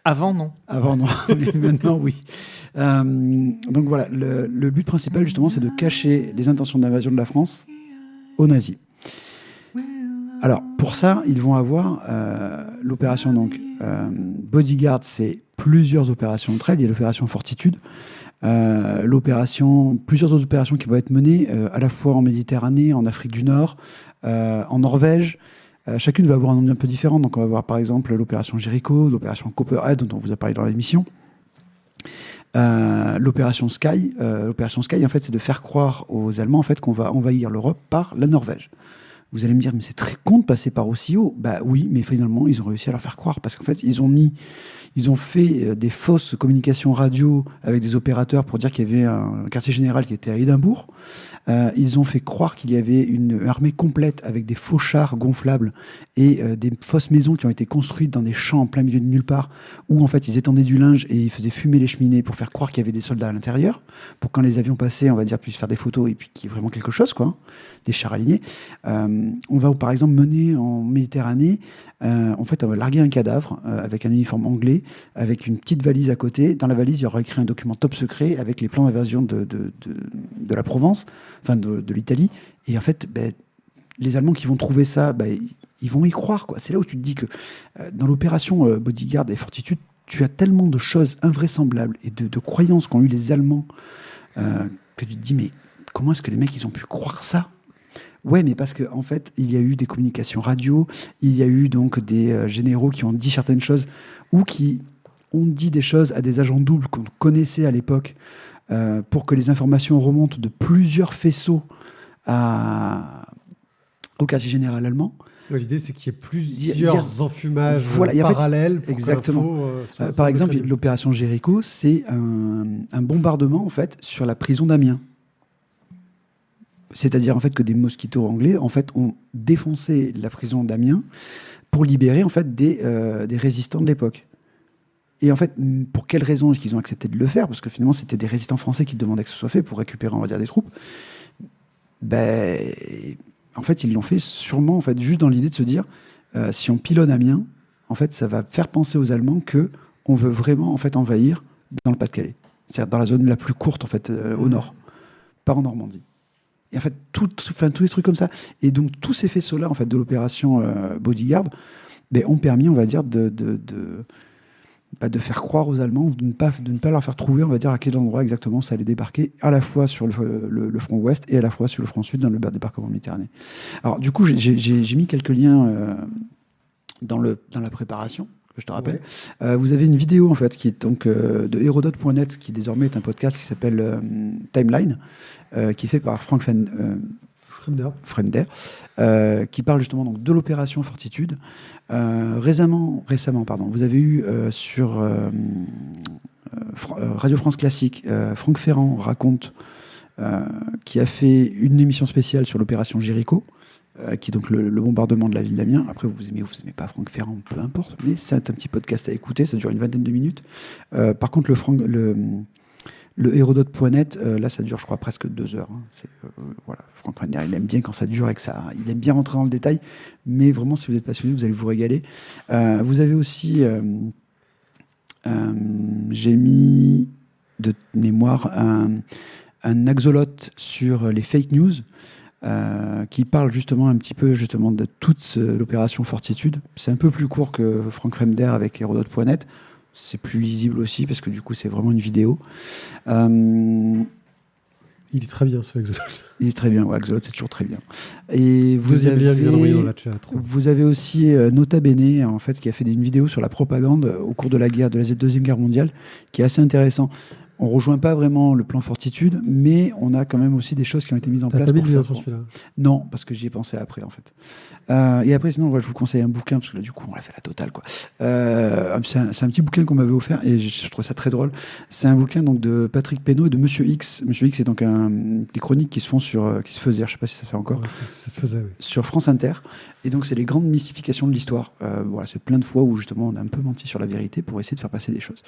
Avant, non. Avant, non. Mais maintenant, oui. Donc voilà, le but principal, justement, c'est de cacher les intentions d'invasion de la France aux nazis. Alors, pour ça, ils vont avoir l'opération donc, Bodyguard, c'est plusieurs opérations entre elles. Il y a l'opération Fortitude, Plusieurs autres opérations qui vont être menées à la fois en Méditerranée, en Afrique du Nord, en Norvège. Chacune va avoir un nom un peu différent. Donc, on va voir par exemple l'opération Jericho, l'opération Copperhead, dont on vous a parlé dans l'émission. L'opération Sky. L'opération Sky, en fait, c'est de faire croire aux Allemands en fait, qu'on va envahir l'Europe par la Norvège. Vous allez me dire, mais c'est très con de passer par aussi haut. Bah oui, mais finalement, ils ont réussi à leur faire croire. Parce qu'en fait, ils ont fait des fausses communications radio avec des opérateurs pour dire qu'il y avait un quartier général qui était à Édimbourg. Ils ont fait croire qu'il y avait une armée complète avec des faux chars gonflables et des fausses maisons qui ont été construites dans des champs en plein milieu de nulle part, où en fait ils étendaient du linge et ils faisaient fumer les cheminées pour faire croire qu'il y avait des soldats à l'intérieur, pour quand les avions passaient, on va dire, puissent faire des photos et puis qu'il y ait vraiment quelque chose, quoi, des chars alignés. On va par exemple mener en Méditerranée, en fait on va larguer un cadavre avec un uniforme anglais, avec une petite valise à côté. Dans la valise, il y aura écrit un document top secret avec les plans d'invasion de la Provence, enfin de l'Italie. Et en fait, les Allemands qui vont trouver ça, ils vont y croire, quoi. C'est là où tu te dis que dans l'opération Bodyguard et Fortitude, tu as tellement de choses invraisemblables et de croyances qu'ont eu les Allemands que tu te dis, mais comment est-ce que les mecs, ils ont pu croire ça ? Ouais, mais parce qu'en fait, il y a eu des communications radio, il y a eu donc des généraux qui ont dit certaines choses ou qui ont dit des choses à des agents doubles qu'on connaissait à l'époque pour que les informations remontent de plusieurs faisceaux au quartier général allemand. L'idée, c'est qu'il y ait plusieurs enfumages voilà, parallèles. En fait, exactement. Par exemple, l'opération Jericho, c'est un bombardement en fait, sur la prison d'Amiens. C'est-à-dire en fait, que des mosquitos anglais en fait, ont défoncé la prison d'Amiens pour libérer en fait, des résistants de l'époque. Et en fait, pour quelles raisons est-ce qu'ils ont accepté de le faire ? Parce que finalement, c'était des résistants français qui demandaient que ce soit fait pour récupérer, on va dire, des troupes. En fait, ils l'ont fait sûrement, en fait, juste dans l'idée de se dire, si on pilonne Amiens, en fait, ça va faire penser aux Allemands qu'on veut vraiment, en fait, envahir dans le Pas-de-Calais. C'est-à-dire dans la zone la plus courte, en fait, au nord, pas en Normandie. Et en fait, tous les trucs comme ça. Et donc, tous ces faisceaux-là, en fait, de l'opération Bodyguard, ont permis, on va dire, de faire croire aux Allemands, ou de ne pas leur faire trouver, on va dire, à quel endroit exactement ça allait débarquer, à la fois sur le front ouest et à la fois sur le front sud, dans le débarquement méditerranéen. Alors, du coup, j'ai mis quelques liens dans la préparation, que je te rappelle. Ouais. Vous avez une vidéo, en fait, qui est donc de Hérodote.net, qui désormais est un podcast qui s'appelle Timeline, qui est fait par Frank Fremder, qui parle justement donc, de l'opération Fortitude. Récemment, vous avez eu sur Radio France Classique, Franck Ferrand raconte, qui a fait une émission spéciale sur l'opération Jericho, qui est donc le bombardement de la ville d'Amiens. Après, vous aimez pas Franck Ferrand, peu importe, mais c'est un petit podcast à écouter, ça dure une vingtaine de minutes. Par contre, le Hérodote.net, là, ça dure, je crois, presque 2 heures. Voilà, Franck Fremder, il aime bien quand ça dure et que ça, il aime bien rentrer dans le détail. Mais vraiment, si vous êtes passionné, vous allez vous régaler. Vous avez aussi, j'ai mis de mémoire un axolote sur les fake news, qui parle justement un petit peu de toute l'opération Fortitude. C'est un peu plus court que Franck Fremder avec Hérodote.net. C'est plus lisible aussi parce que du coup c'est vraiment une vidéo. Il est très bien ce Axolot. Il est très bien, ouais, Axolot c'est toujours très bien. Et vous avez aussi Nota Bene en fait qui a fait une vidéo sur la propagande au cours de la Deuxième Guerre mondiale qui est assez intéressant. On ne rejoint pas vraiment le plan Fortitude, mais on a quand même aussi des choses qui ont été mises en place. T'as pas mis de vidéo sur celui-là ? Non, parce que j'y ai pensé après, en fait. Et après, sinon, je vous conseille un bouquin, parce que là, du coup, on l'a fait la totale, quoi. C'est un petit bouquin qu'on m'avait offert, et je trouve ça très drôle. C'est un bouquin donc, de Patrick Pénaud et de Monsieur X. Monsieur X, c'est donc des chroniques qui se faisaient, je ne sais pas si ça se fait encore, ça se faisait, oui. Sur France Inter. Et donc, c'est les grandes mystifications de l'histoire. Voilà, c'est plein de fois où, justement, on a un peu menti sur la vérité pour essayer de faire passer des choses.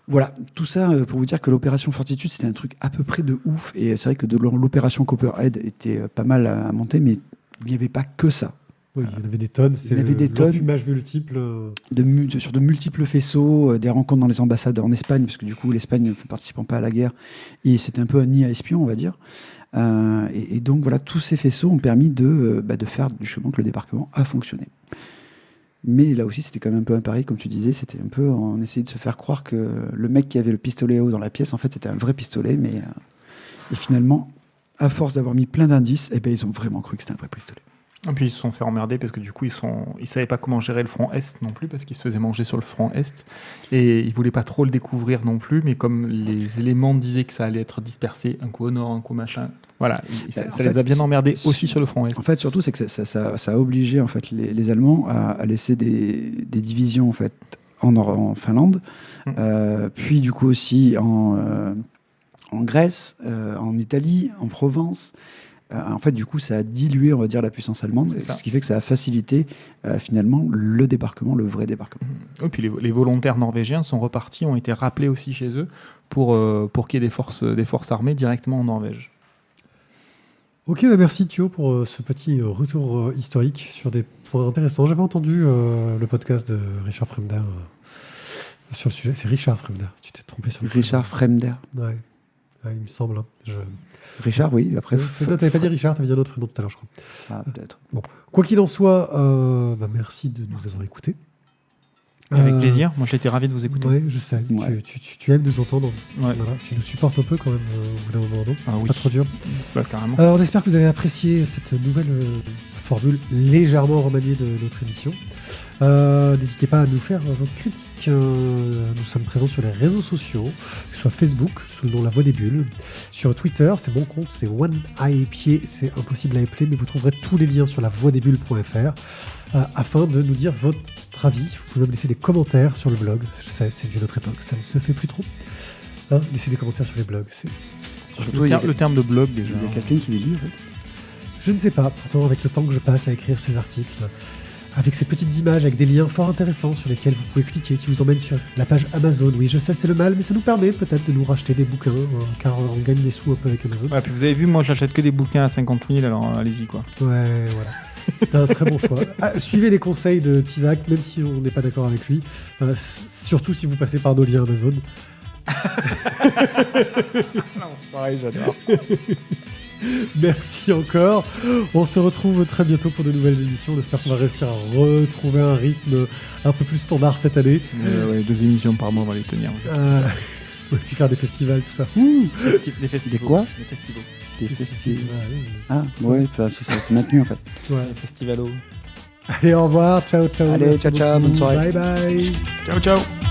Voilà, tout ça pour vous dire que l'opération Fortitude, c'était un truc à peu près de ouf. Et c'est vrai que l'opération Copperhead était pas mal à monter, mais il n'y avait pas que ça. Oui, il y en avait des tonnes. C'était l'enfumage multiple. Sur de multiples faisceaux, des rencontres dans les ambassades en Espagne, parce que du coup, l'Espagne ne participant pas à la guerre. Et c'était un peu un nid à espions, on va dire. Et donc, voilà, tous ces faisceaux ont permis de faire du chemin que le débarquement a fonctionné. Mais là aussi, c'était quand même un peu un pari, comme tu disais. C'était un peu, on essayait de se faire croire que le mec qui avait le pistolet haut dans la pièce, en fait, c'était un vrai pistolet. Mais et finalement, à force d'avoir mis plein d'indices, eh ben, ils ont vraiment cru que c'était un vrai pistolet. Et puis ils se sont fait emmerder parce que du coup ils savaient pas comment gérer le front Est non plus parce qu'ils se faisaient manger sur le front Est et ils voulaient pas trop le découvrir non plus, mais comme les éléments disaient que ça allait être dispersé un coup au nord, un coup machin, voilà, ça En les fait, a bien emmerdés aussi sur le front Est. En fait, surtout, c'est que ça a obligé en fait, les Allemands à laisser des divisions en, fait, en Finlande, puis du coup aussi en Grèce, en Italie, en Provence. En fait, du coup, ça a dilué, on va dire, la puissance allemande, ce qui fait que ça a facilité finalement le débarquement, le vrai débarquement. Et puis les volontaires norvégiens sont repartis, ont été rappelés aussi chez eux pour qu'il y ait des forces armées directement en Norvège. Ok, bah merci Thio pour ce petit retour historique sur des points intéressants. J'avais entendu le podcast de Richard Fremder sur le sujet. C'est Richard Fremder, tu t'es trompé sur le Richard Fremder. Ouais, il me semble. Hein. Richard, oui, après. T'avais pas dit Richard, t'avais dit un autre nom tout à l'heure, je crois. Ah, peut-être. Bon, quoi qu'il en soit, merci de nous avoir écoutés. Avec plaisir, moi j'étais ravi de vous écouter. Oui, je sais. Ouais. Tu aimes nous entendre. Ouais. Voilà, tu nous supportes un peu quand même au bout d'un moment. Non, Ah c'est oui. pas trop dur. Bah, carrément. On espère que vous avez apprécié cette nouvelle formule légèrement remaniée de notre émission. N'hésitez pas à nous faire vos critiques. Nous sommes présents sur les réseaux sociaux, que ce soit Facebook, sous le nom La Voix des Bulles. Sur Twitter, c'est mon compte, c'est OneEyePied, c'est impossible à épeler, mais vous trouverez tous les liens sur lavoixdesbulles.fr afin de nous dire votre avis. Vous pouvez même laisser des commentaires sur le blog. Je sais, c'est vieux notre époque, ça ne se fait plus trop. Hein, laissez des commentaires sur les blogs. Surtout, Le terme de blog déjà. Il y a quelqu'un qui les lit, en fait. Je ne sais pas, pourtant avec le temps que je passe à écrire ces articles, avec ces petites images, avec des liens fort intéressants sur lesquels vous pouvez cliquer, qui vous emmènent sur la page Amazon. Oui, je sais, c'est le mal, mais ça nous permet peut-être de nous racheter des bouquins, car on gagne des sous un peu avec Amazon. Ouais, puis vous avez vu, moi j'achète que des bouquins à 50 000, alors allez-y quoi. Ouais, voilà. C'est un très bon choix. Suivez les conseils de Tizak, même si on n'est pas d'accord avec lui. Surtout si vous passez par nos liens Amazon. Pareil, j'adore. Merci encore. On se retrouve très bientôt pour de nouvelles émissions. On espère qu'on va réussir à retrouver un rythme un peu plus standard cette année. Ouais, 2 émissions par mois, on va les tenir. On va puis faire des festivals, tout ça. Des festivals. Des quoi? Des festivals. Des festivals. Ouais. Ah, ouais, c'est maintenu, en fait. Ouais. Des festivalos. Allez, au revoir. Ciao, ciao. Allez, Merci ciao, ciao, beaucoup. bonne soirée. Bye bye. Ciao, ciao.